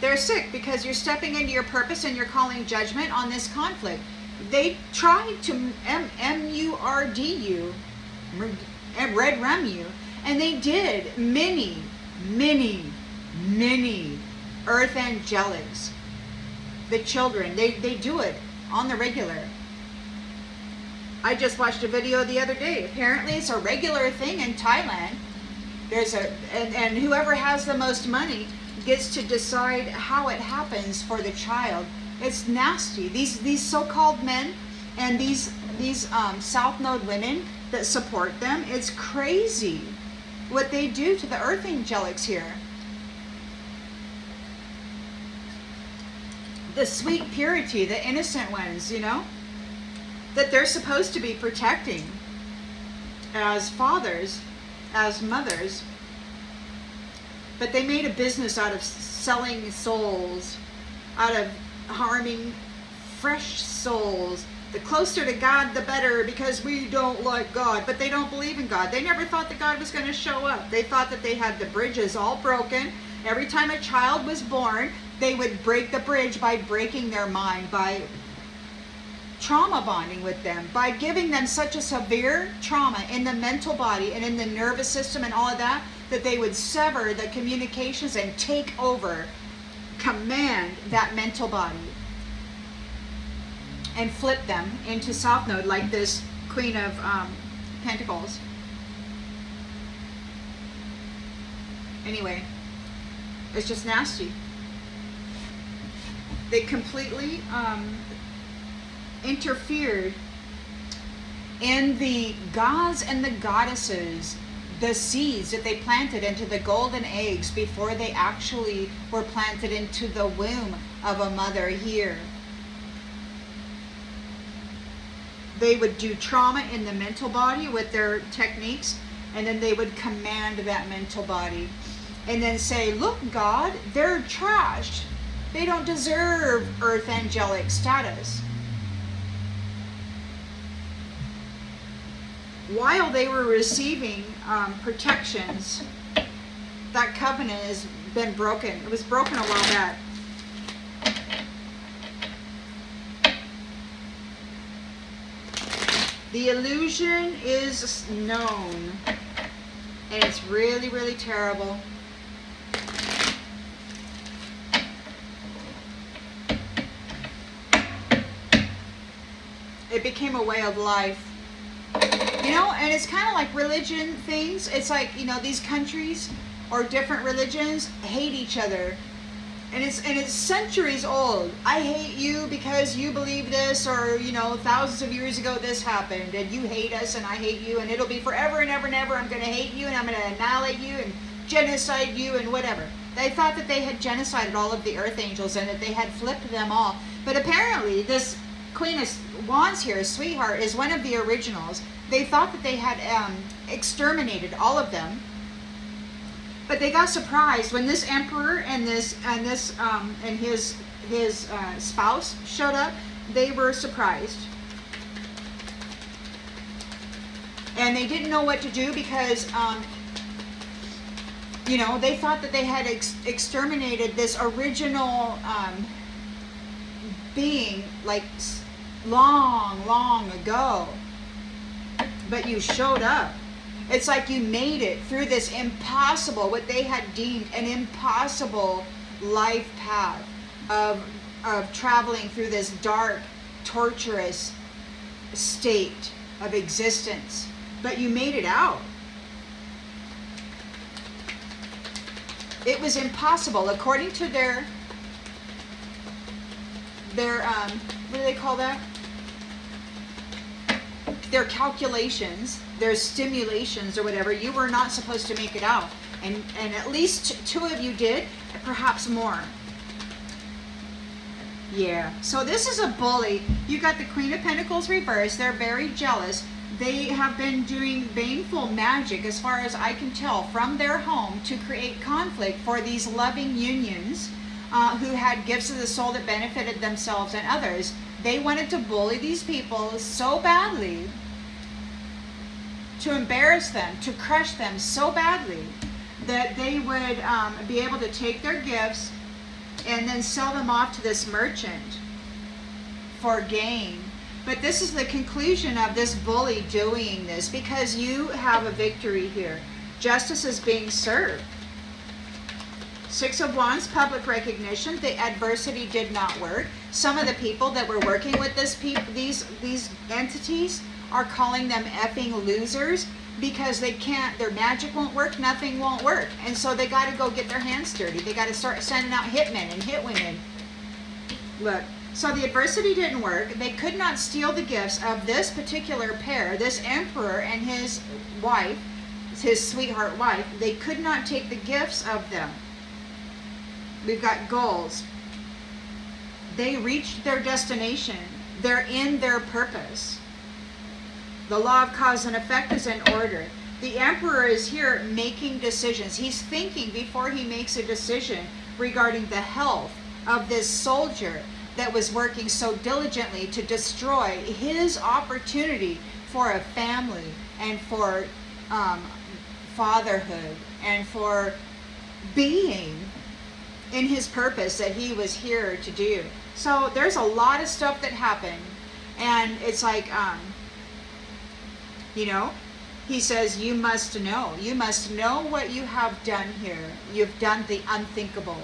They're sick because you're stepping into your purpose and you're calling judgment on this conflict. They tried to M-U-R-D you, red rum you. And they did many earth angelics. The children, they do it on the regular. I just watched a video the other day. Apparently it's a regular thing in Thailand. And whoever has the most money gets to decide how it happens for the child. It's nasty. These so-called men and these South Node women, that support them. It's crazy what they do to the earth angelics here. The sweet purity, the innocent ones, you know, that they're supposed to be protecting as fathers, as mothers. But they made a business out of selling souls, out of harming fresh souls. The closer to God, the better, because we don't like God. But they don't believe in God. They never thought that God was going to show up. They thought that they had the bridges all broken. Every time a child was born, they would break the bridge by breaking their mind, by trauma bonding with them, by giving them such a severe trauma in the mental body and in the nervous system and all of that, that they would sever the communications and take over, command that mental body, and flip them into South Node, like this Queen of Pentacles. Anyway, it's just nasty. They completely interfered in the gods and the goddesses, the seeds that they planted into the golden eggs before they actually were planted into the womb of a mother here. They would do trauma in the mental body with their techniques, and then they would command that mental body and then say, look, God, they're trashed. They don't deserve earth angelic status. While they were receiving protections, that covenant has been broken. It was broken a while back. The illusion is known, and it's really, really terrible. It became a way of life. You know, and it's kind of like religion things. It's like, you know, these countries or different religions hate each other. And it's centuries old. I hate you because you believe this, or, you know, thousands of years ago this happened, and you hate us and I hate you, and it'll be forever and ever and ever. I'm going to hate you, and I'm going to annihilate you and genocide you and whatever. They thought that they had genocided all of the earth angels and that they had flipped them all. But apparently this Queen of Wands here, Sweetheart, is one of the originals. They thought that they had exterminated all of them. But they got surprised when this emperor and his spouse showed up. They were surprised, and they didn't know what to do because, you know, they thought that they had exterminated this original being like long ago. But you showed up. It's like you made it through this impossible, what they had deemed an impossible life path of traveling through this dark, torturous state of existence. But you made it out. It was impossible, according to their what do they call that? Their calculations, their stimulations or whatever. You were not supposed to make it out, and at least two of you did, perhaps more. Yeah, so this is a bully. You got the Queen of Pentacles reversed. They're very jealous. They have been doing baneful magic, as far as I can tell, from their home to create conflict for these loving unions who had gifts of the soul that benefited themselves and others. They wanted to bully these people so badly, to embarrass them, to crush them so badly, that they would be able to take their gifts and then sell them off to this merchant for gain. But this is the conclusion of this bully doing this, because you have a victory here. Justice is being served. Six of Wands, public recognition. The adversity did not work. Some of the people that were working with these entities are calling them effing losers, because they can't, their magic won't work, nothing won't work. And so they got to go get their hands dirty. They got to start sending out hitmen and hit women. Look, So the adversity didn't work. They could not steal the gifts of this particular pair, this emperor and his wife, his sweetheart wife. They could not take the gifts of them. We've got goals. They reached their destination. They're in their purpose. The law of cause and effect is in order. The emperor is here making decisions. He's thinking before he makes a decision regarding the health of this soldier that was working so diligently to destroy his opportunity for a family and for fatherhood and for being in his purpose that he was here to do. So there's a lot of stuff that happened, and it's like, you know, he says, you must know what you have done here. You've done the unthinkable.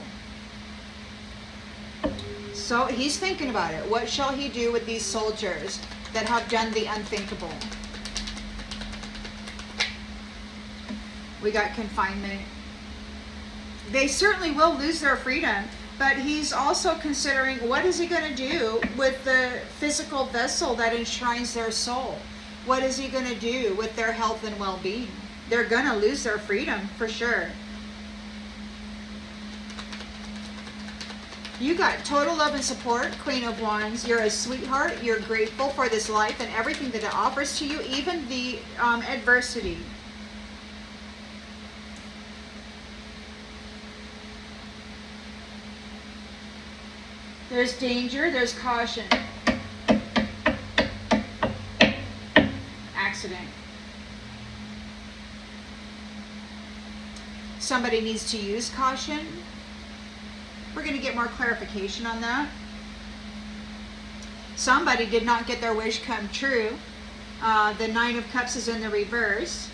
So he's thinking about it. What shall he do with these soldiers that have done the unthinkable? We got confinement. They certainly will lose their freedom, but he's also considering what is he going to do with the physical vessel that enshrines their soul. What is he going to do with their health and well-being? They're going to lose their freedom for sure. You got total love and support, Queen of Wands. You're a sweetheart. You're grateful for this life and everything that it offers to you, even the adversity. There's danger, there's caution. Accident. Somebody needs to use caution. We're going to get more clarification on that. Somebody did not get their wish come true. The Nine of Cups is in the reverse.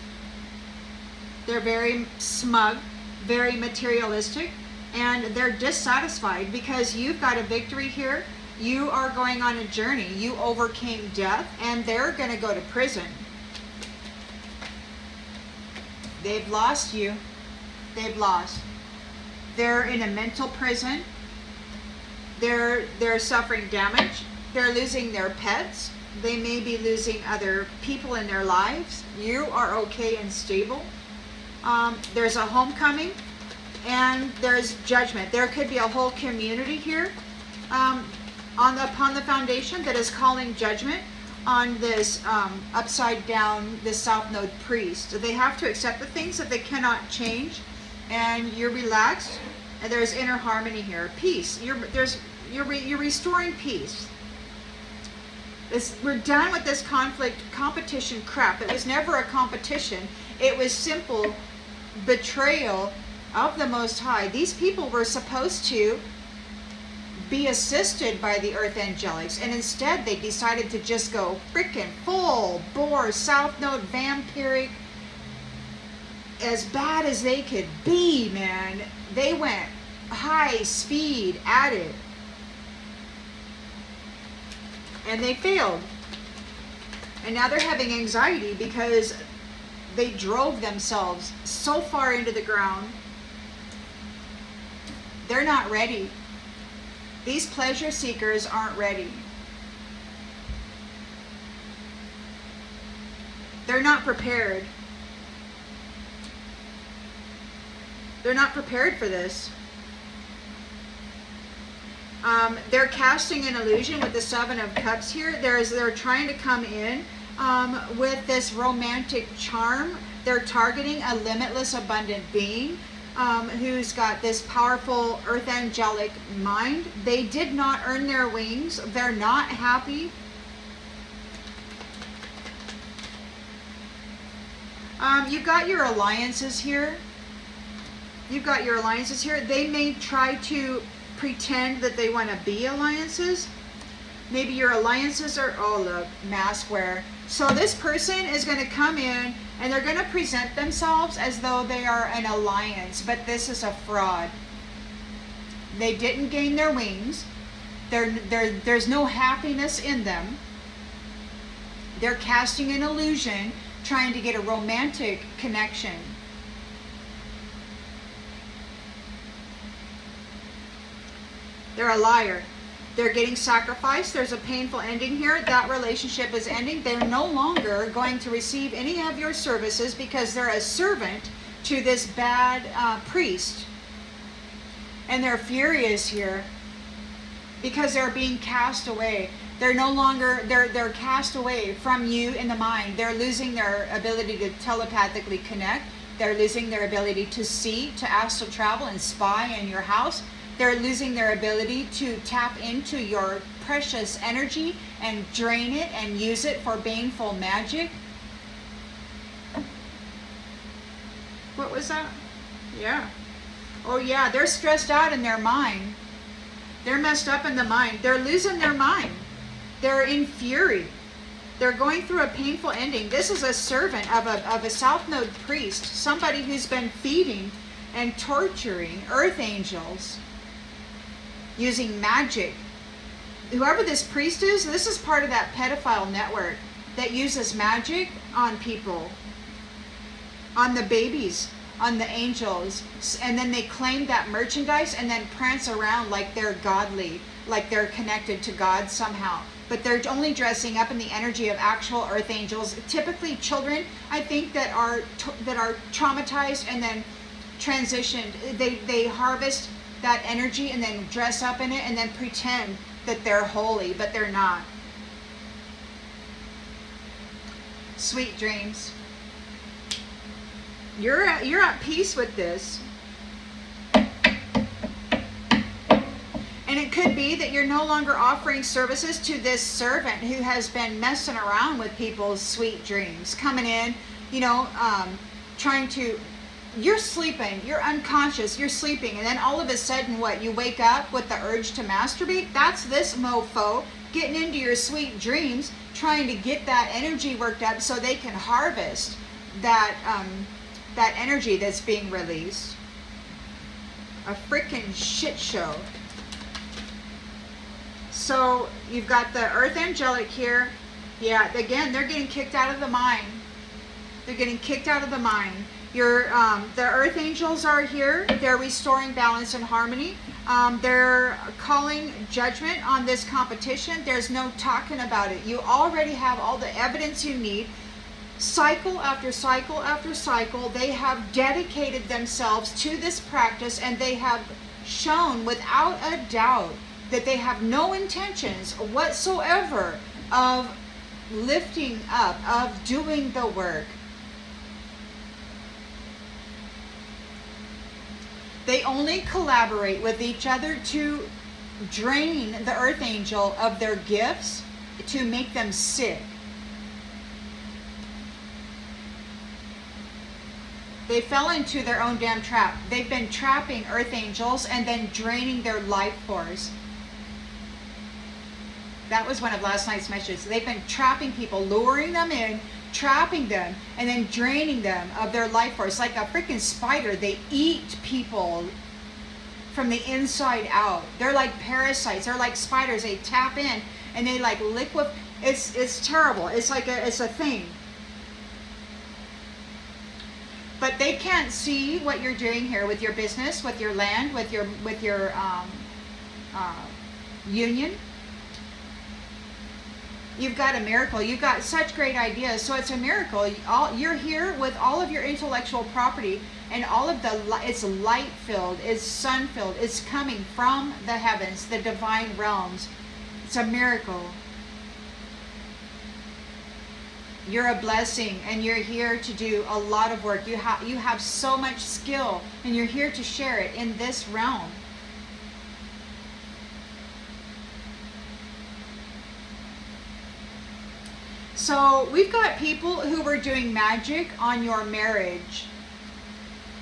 They're very smug, very materialistic, and they're dissatisfied because you've got a victory here. You are going on a journey. You overcame death, and they're going to go to prison. They've lost you. They've lost. They're in a mental prison. They're suffering damage. They're losing their pets. They may be losing other people in their lives. You are okay and stable. There's a homecoming, and there's judgment. There could be a whole community here upon the foundation that is calling judgment on this upside down, this South Node priest. They have to accept the things that they cannot change, and you're relaxed, and there's inner harmony here. Peace. You're restoring peace. We're done with this competition crap. It was never a competition. It was simple betrayal of the Most High. These people were supposed to be assisted by the Earth Angelics, and instead they decided to just go freaking full bore South Node vampiric, as bad as they could be, man. They went high speed at it, and they failed. And now they're having anxiety because they drove themselves so far into the ground. They're not ready. These pleasure seekers aren't ready. They're not prepared. They're not prepared for this. They're casting an illusion with the Seven of Cups here. They're trying to come in with this romantic charm. They're targeting a limitless, abundant being who's got this powerful earth angelic mind. They did not earn their wings. They're not happy. You've got your alliances here. You've got your alliances here. They may try to pretend that they want to be alliances. Maybe your alliances are, oh look, mask wear. So this person is going to come in and they're going to present themselves as though they are an alliance, but this is a fraud. They didn't gain their wings. There's no happiness in them. They're casting an illusion, trying to get a romantic connection. They're a liar. They're getting sacrificed. There's a painful ending here. That relationship is ending. They're no longer going to receive any of your services because they're a servant to this bad priest. And they're furious here because they're being cast away. They're no longer, they're cast away from you in the mind. They're losing their ability to telepathically connect. They're losing their ability to see, to astral travel and spy in your house. They're losing their ability to tap into your precious energy and drain it and use it for baneful magic. What was that? Yeah. Oh yeah, they're stressed out in their mind. They're messed up in the mind. They're losing their mind. They're in fury. They're going through a painful ending. This is a servant of a South Node priest, somebody who's been feeding and torturing earth angels using magic. Whoever this priest is, this is part of that pedophile network that uses magic on people, on the babies, on the angels, and then they claim that merchandise and then prance around like they're godly, like they're connected to God somehow. But they're only dressing up in the energy of actual earth angels, typically children, I think, that are traumatized and then transitioned. They harvest that energy and then dress up in it and then pretend that they're holy, but they're not. Sweet dreams. You're at peace with this. And it could be that you're no longer offering services to this servant who has been messing around with people's sweet dreams, coming in, trying to, you're sleeping, you're unconscious, you're sleeping, and then all of a sudden, what, you wake up with the urge to masturbate? That's this mofo getting into your sweet dreams, trying to get that energy worked up so they can harvest that energy that's being released. A freaking shit show. So you've got the earth angelic here. Yeah, again, they're getting kicked out of the mind. They're getting kicked out of the mind. The earth angels are here. They're restoring balance and harmony. They're calling judgment on this competition. There's no talking about it. You already have all the evidence you need. Cycle after cycle after cycle, they have dedicated themselves to this practice, and they have shown without a doubt that they have no intentions whatsoever of lifting up, of doing the work. They only collaborate with each other to drain the earth angel of their gifts, to make them sick. They fell into their own damn trap. They've been trapping earth angels and then draining their life force. That was one of last night's messages. They've been trapping people, luring them in, trapping them, and then draining them of their life force. Like a freaking spider, they eat people from the inside out. They're like parasites. They're like spiders. They tap in and they like liquid. It's terrible. It's like it's a thing. But they can't see what you're doing here with your business, with your land, with your union. You've got a miracle. You've got such great ideas. So it's a miracle. You're here with all of your intellectual property and all of it's light filled, it's sun filled, it's coming from the heavens, the divine realms. It's a miracle. You're a blessing, and you're here to do a lot of work. You have so much skill, and you're here to share it in this realm. So we've got people who were doing magic on your marriage.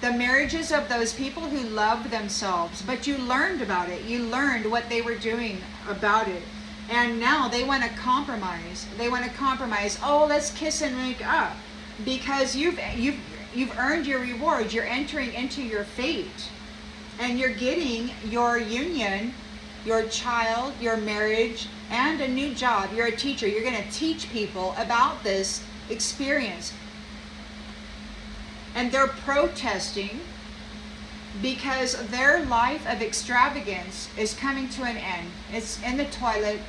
The marriages of those people who loved themselves, but you learned about it. You learned what they were doing about it. And now they want to compromise. They want to compromise. Oh, let's kiss and make up. Because you've earned your reward. You're entering into your fate. And you're getting your union, your child, your marriage, and a new job. You're a teacher. You're going to teach people about this experience. And they're protesting because their life of extravagance is coming to an end. It's in the toilet.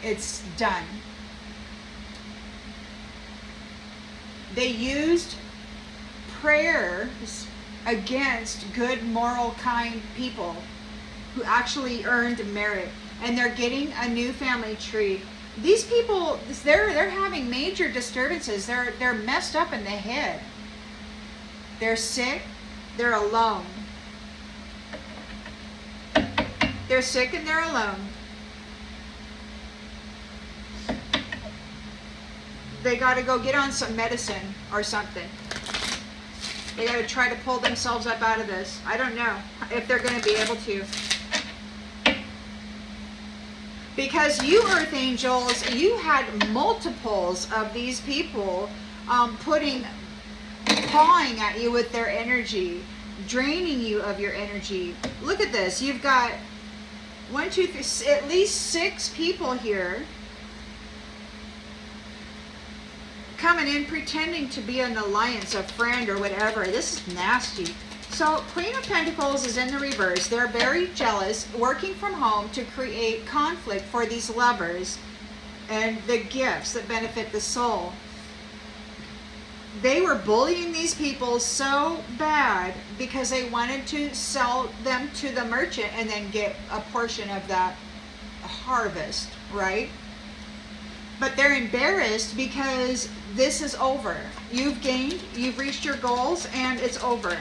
It's done. They used prayers against good, moral, kind people who actually earned merit. And they're getting a new family tree. These people, they're having major disturbances. They're messed up in the head. They're sick. They're alone. They're sick and they're alone. They got to go get on some medicine or something. They got to try to pull themselves up out of this. I don't know if they're going to be able to. Because you, Earth Angels, you had multiples of these people pawing at you with their energy, draining you of your energy. Look at this. You've got 1, 2, 3, at least 6 people here coming in pretending to be an alliance, a friend or whatever. This is nasty. So Queen of Pentacles is in the reverse. They're very jealous, working from home to create conflict for these lovers and the gifts that benefit the soul. They were bullying these people so bad because they wanted to sell them to the merchant and then get a portion of that harvest, right? But they're embarrassed because this is over. You've gained, you've reached your goals, and it's over.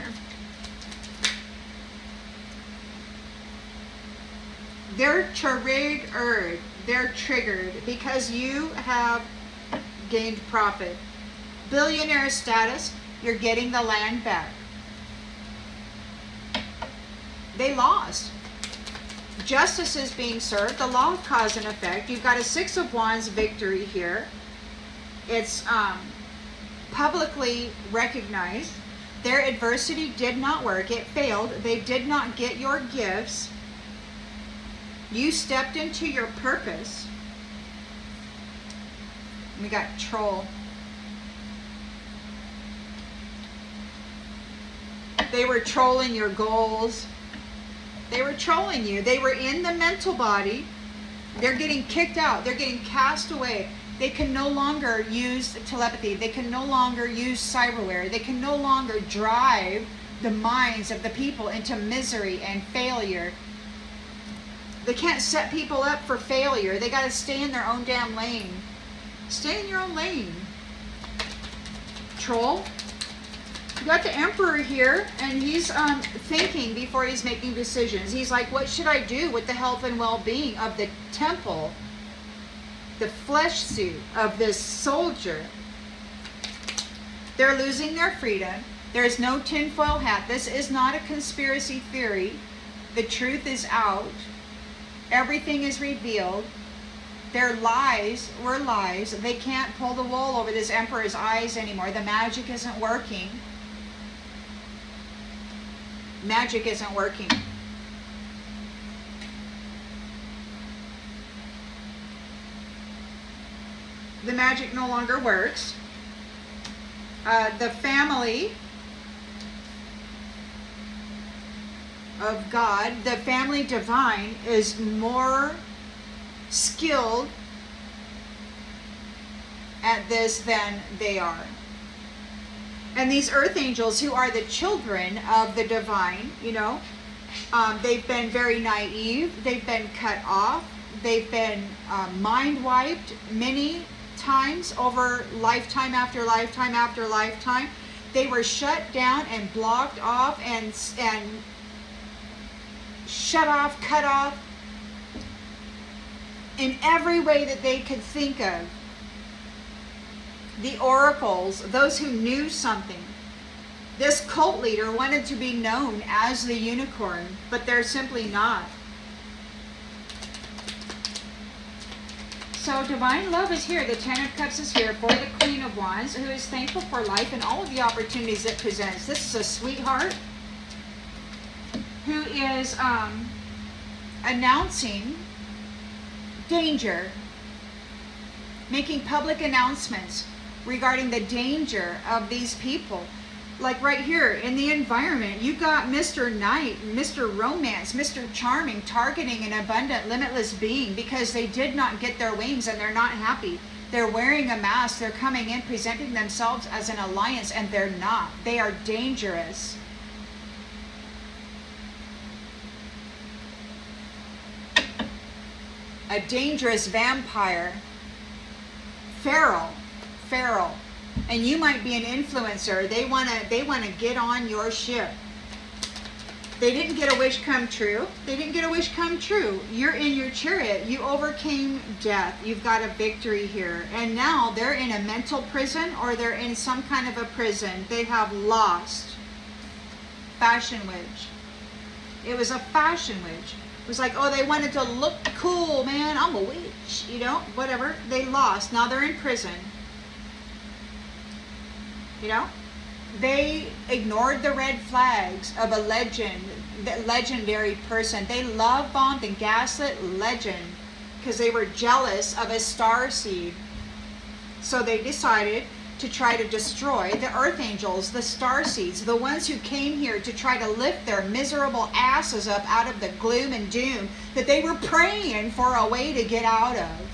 They're triggered. They're triggered because you have gained profit. Billionaire status, you're getting the land back. They lost. Justice is being served. The law of cause and effect. You've got a 6 of Wands victory here. It's publicly recognized. Their adversity did not work. It failed. They did not get your gifts. You stepped into your purpose. We got troll. They were trolling your goals. They were trolling you. They were in the mental body. They're getting kicked out. They're getting cast away. They can no longer use telepathy. They can no longer use cyberware. They can no longer drive the minds of the people into misery and failure. They can't set people up for failure. They got to stay in their own damn lane. Stay in your own lane. Troll. You got the Emperor here, and he's thinking before he's making decisions. He's like, what should I do with the health and well-being of the temple, the flesh suit of this soldier? They're losing their freedom. There's no tinfoil hat. This is not a conspiracy theory. The truth is out. Everything is revealed. Their lies were lies. They can't pull the wool over this Emperor's eyes anymore. The magic isn't working. Magic isn't working. The magic no longer works. The family of God, the family divine, is more skilled at this than they are. And these earth angels, who are the children of the divine, they've been very naive. They've been cut off. They've been mind wiped many times over lifetime after lifetime after lifetime. They were shut down and blocked off and shut off, cut off in every way that they could think of. The oracles, those who knew something. This cult leader wanted to be known as the unicorn, but they're simply not. So divine love is here. The 10 of Cups is here for the Queen of Wands, who is thankful for life and all of the opportunities it presents. This is a sweetheart who is announcing danger, making public announcements regarding the danger of these people. Like right here in the environment, you got Mr. Knight, Mr. Romance, Mr. Charming targeting an abundant, limitless being because they did not get their wings and they're not happy. They're wearing a mask. They're coming in, presenting themselves as an alliance, and they're not. They are dangerous. A dangerous vampire. Feral. And you might be an influencer. They wanna get on your ship. They didn't get a wish come true. You're in your chariot. You overcame death. You've got a victory here. And now they're in a mental prison, or they're in some kind of a prison. They have lost. Fashion witch. It was a fashion witch. It was like, oh, they wanted to look cool, man. I'm a witch, whatever. They lost. Now they're in prison. They ignored the red flags of a legendary person. They love bombed and gaslit legend because they were jealous of a star seed. So they decided to try to destroy the earth angels, the star seeds, the ones who came here to try to lift their miserable asses up out of the gloom and doom that they were praying for a way to get out of.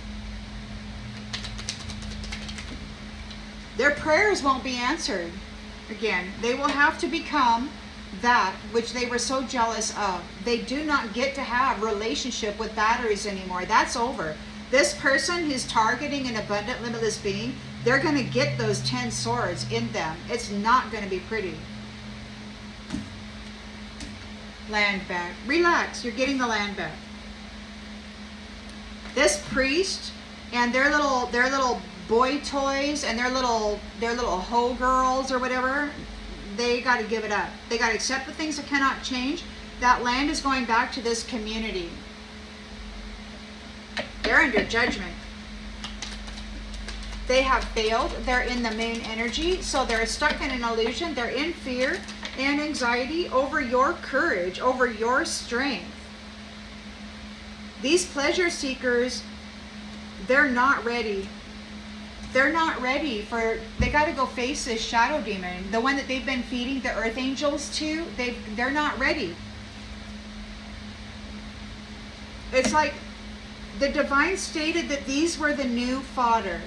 Their prayers won't be answered. Again, they will have to become that which they were so jealous of. They do not get to have relationship with batteries anymore. That's over. This person who's targeting an abundant, limitless being, they're going to get those 10 swords in them. It's not going to be pretty. Land back. Relax. You're getting the land back. This priest and their little boy toys and their little hoe girls or whatever, they got to give it up. They got to accept the things that cannot change. That land is going back to this community. They're under judgment. They have failed. They're in the moon energy, so they're stuck in an illusion. They're in fear and anxiety over your courage, over your strength. These pleasure seekers, they're not ready. They're not ready they got to go face this shadow demon, the one that they've been feeding the earth angels to. They're not ready. It's like the divine stated that these were the new fodder.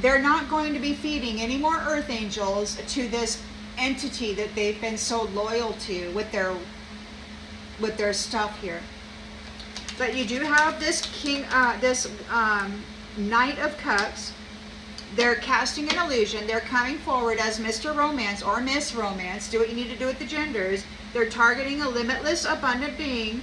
They're not going to be feeding any more earth angels to this entity that they've been so loyal to with their stuff here. But you do have this Knight of Cups. They're casting an illusion. They're coming forward as Mr. Romance or Miss Romance. Do what you need to do with the genders. They're targeting a limitless, abundant being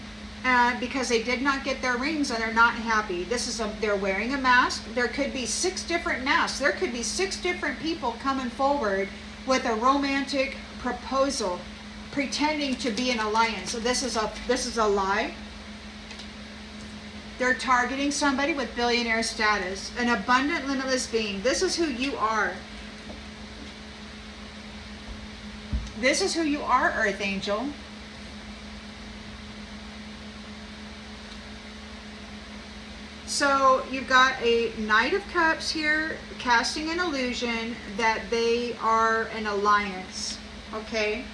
because they did not get their rings and they're not happy. They're wearing a mask. There could be 6 different masks. There could be 6 different people coming forward with a romantic proposal, pretending to be an alliance. So this is a lie. They're targeting somebody with billionaire status, an abundant, limitless being. This is who you are. This is who you are, Earth Angel. So you've got a Knight of Cups here, casting an illusion that they are an alliance. Okay?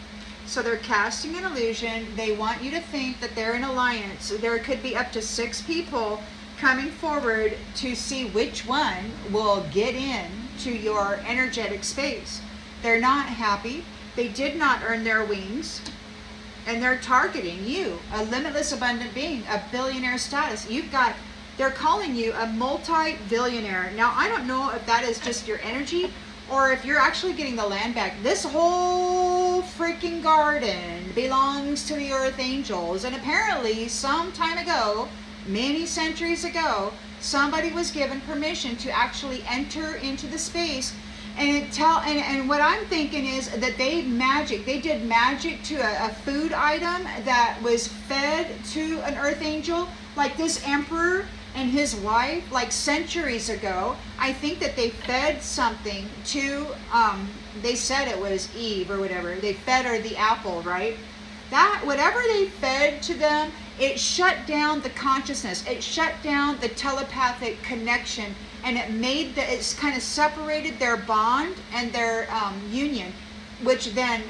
So they're casting an illusion. They want you to think that they're an alliance. There could be up to 6 people coming forward to see which one will get in to your energetic space. They're not happy. They did not earn their wings. And they're targeting you, a limitless, abundant being, a billionaire status. They're calling you a multi-billionaire. Now, I don't know if that is just your energy or if you're actually getting the land back. This whole freaking garden belongs to the Earth Angels. And apparently, some time ago, many centuries ago, somebody was given permission to actually enter into the space. And what I'm thinking is that they did magic to a food item that was fed to an Earth Angel, like this emperor and his wife, like centuries ago. I think that they fed something to, they said it was Eve or whatever. They fed her the apple, right? That, whatever they fed to them, it shut down the consciousness. It shut down the telepathic connection. and it's kind of separated their bond and their union, which then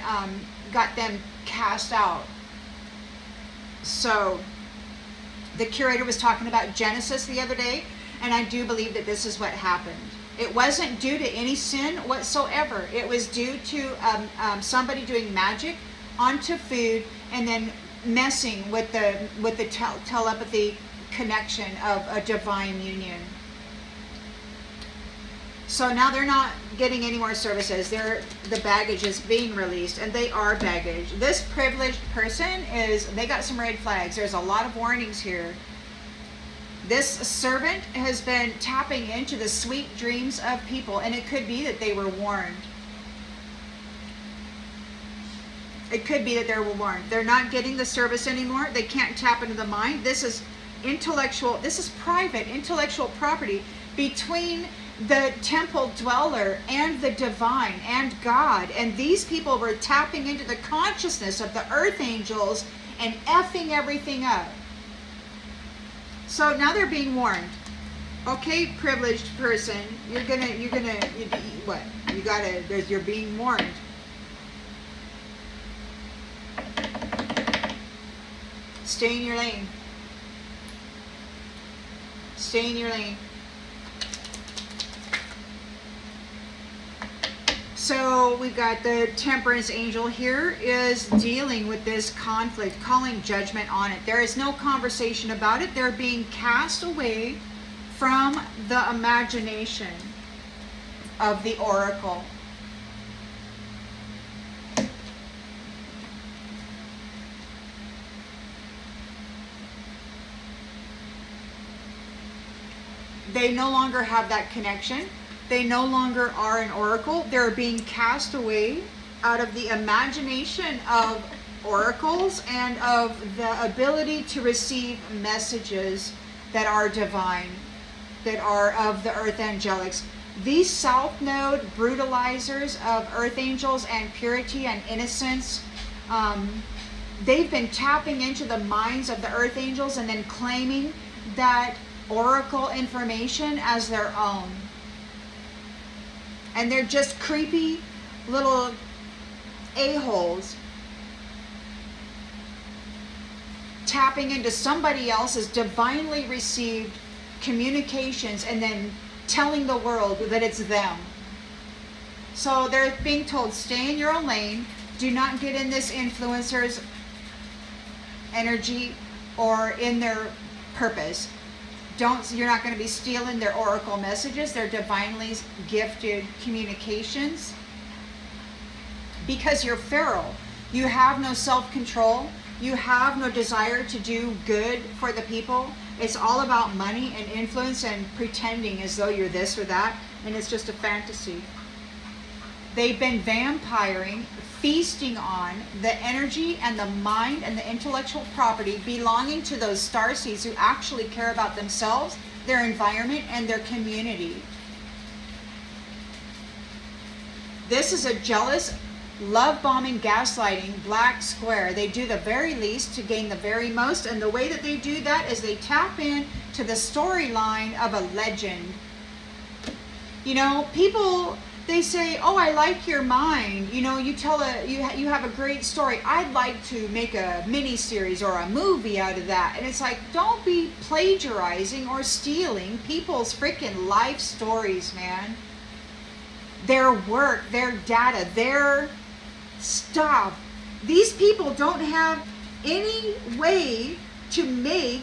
got them cast out. So the curator was talking about Genesis the other day, and I do believe that this is what happened. It wasn't due to any sin whatsoever. It was due to somebody doing magic onto food and then messing with the telepathy connection of a divine union. So now they're not getting any more services. The baggage is being released, and they are baggage. This privileged person they got some red flags. There's a lot of warnings here. This servant has been tapping into the sweet dreams of people, and it could be that they were warned. It could be that they were warned. They're not getting the service anymore. They can't tap into the mind. This is private intellectual property between the temple dweller and the divine and God. And these people were tapping into the consciousness of the earth angels and effing everything up. So now they're being warned. Okay, privileged person, you're being warned. Stay in your lane. Stay in your lane. So we've got the temperance angel here is dealing with this conflict, calling judgment on it. There is no conversation about it. They're being cast away from the imagination of the oracle. They no longer have that connection. They no longer are an oracle. They're being cast away out of the imagination of oracles and of the ability to receive messages that are divine, that are of the earth angelics. These south node brutalizers of earth angels and purity and innocence, they've been tapping into the minds of the earth angels and then claiming that oracle information as their own. And they're just creepy little a-holes tapping into somebody else's divinely received communications and then telling the world that it's them. So they're being told, stay in your own lane, do not get in this influencer's energy or in their purpose. You're not going to be stealing their oracle messages, their divinely gifted communications, because you're feral. You have no self-control. You have no desire to do good for the people. It's all about money and influence and pretending as though you're this or that, and it's just a fantasy. They've been vampiring, feasting on the energy and the mind and the intellectual property belonging to those starseeds who actually care about themselves, their environment, and their community. This is a jealous, love-bombing, gaslighting black square. They do the very least to gain the very most, and the way that they do that is they tap in to the storyline of a legend. You know, people, they say, oh, I like your mind. You know, you have a great story. I'd like to make a mini-series or a movie out of that. And it's like, don't be plagiarizing or stealing people's freaking life stories, man. Their work, their data, their stuff. These people don't have any way to make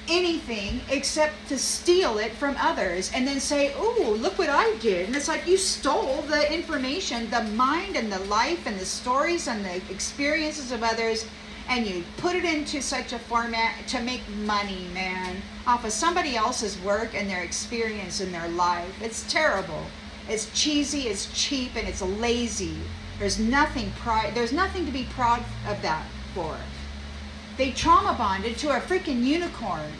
anything except to steal it from others and then say, oh, look what I did. And it's like, you stole the information, the mind and the life and the stories and the experiences of others, and you put it into such a format to make money, man, off of somebody else's work and their experience in their life. It's terrible. It's cheesy, it's cheap, and it's lazy. There's nothing to be proud of that for. They trauma bonded to a freaking unicorn.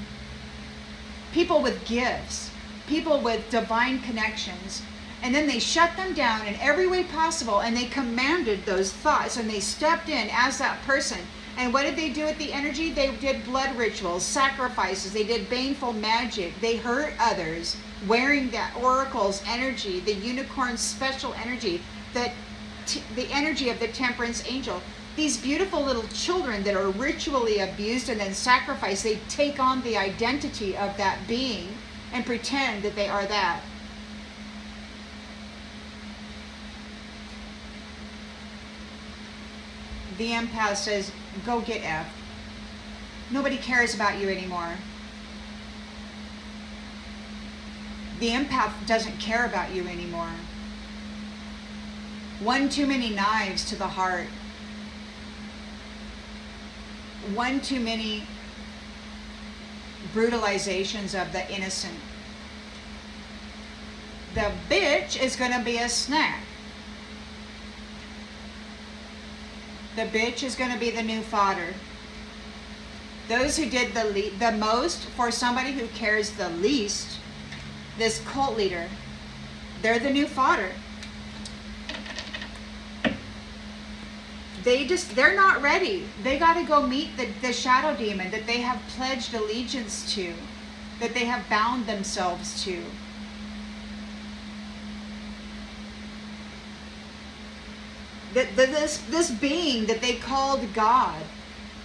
People with gifts, people with divine connections, and then they shut them down in every way possible, and they commanded those thoughts, and they stepped in as that person, And what did they do with the energy? They did blood rituals, sacrifices. They did baneful magic. They hurt others, wearing that oracle's energy, the unicorn's special energy, the energy of the temperance angel. These beautiful little children that are ritually abused and then sacrificed, they take on the identity of that being and pretend that they are that. The empath says, go get F. Nobody cares about you anymore. The empath doesn't care about you anymore. One too many knives to the heart. One too many brutalizations of the innocent. The bitch is going to be a snack. The bitch is going to be the new fodder. Those who did the most for somebody who cares the least, this cult leader, they're the new fodder. They're not ready. They got to go meet the shadow demon that they have pledged allegiance to, that they have bound themselves to. This being that they called God,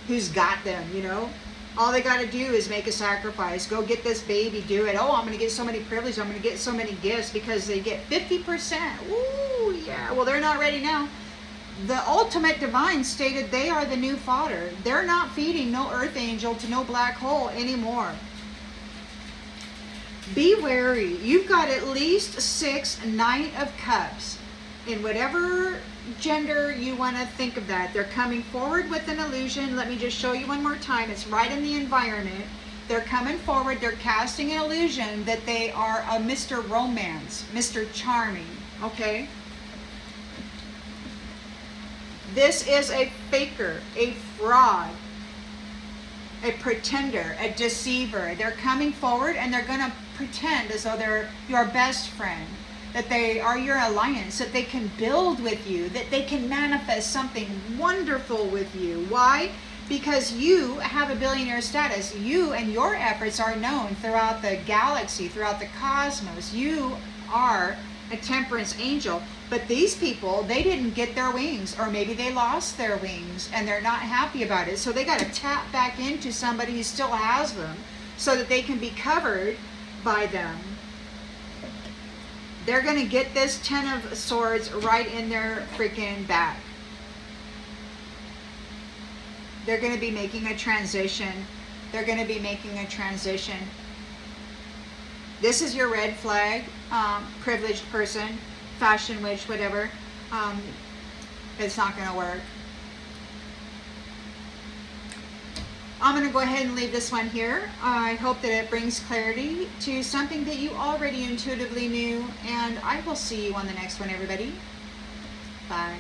who's got them, you know, all they got to do is make a sacrifice. Go get this baby, do it. Oh, I'm going to get so many privileges. I'm going to get so many gifts because they get 50%. Ooh, yeah. Well, they're not ready now. The ultimate divine stated they are the new fodder. They're not feeding no earth angel to no black hole anymore. Be wary. You've got at least 6 Knight of Cups in whatever gender you want to think of that. They're coming forward with an illusion. Let me just show you one more time. It's right in the environment. They're coming forward. They're casting an illusion that they are a Mr. Romance, Mr. Charming. Okay? This is a faker, a fraud, a pretender, a deceiver. They're coming forward and they're going to pretend as though they're your best friend, that they are your alliance, that they can build with you, that they can manifest something wonderful with you. Why? Because you have a billionaire status. You and your efforts are known throughout the galaxy, throughout the cosmos. You are a temperance angel. But these people, they didn't get their wings, or maybe they lost their wings and they're not happy about it. So they got to tap back into somebody who still has them so that they can be covered by them. They're going to get this 10 of Swords right in their freaking back. They're going to be making a transition. They're going to be making a transition. This is your red flag, privileged person, fashion witch, whatever. It's not going to work. I'm going to go ahead and leave this one here. I hope that it brings clarity to something that you already intuitively knew. And I will see you on the next one, everybody. Bye.